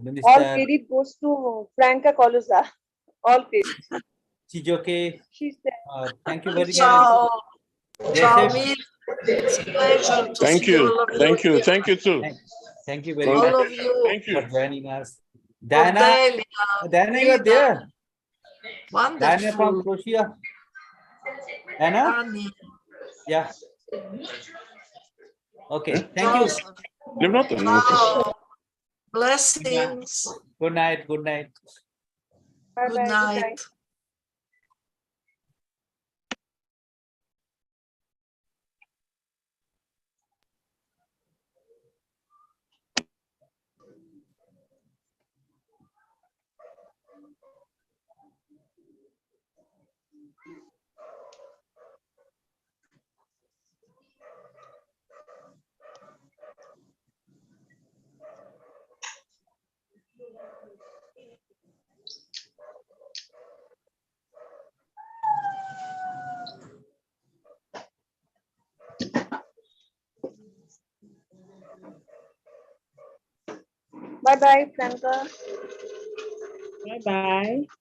Minister. All credit goes to Franca Colusa. All credit. Chijoke, She's there. thank you very much. Ciao. Ciao, Joseph. It's a pleasure to Thank see you. all of you. Thank you too. Thank you very All much of you. for joining us. Diana, Cordelia, you are there. Wonderful. Diana from Croatia. Diana? Yeah. Okay, thank you. Ciao. Blessings. Good night. Good night. Good night. Bye bye, Franca. Bye bye.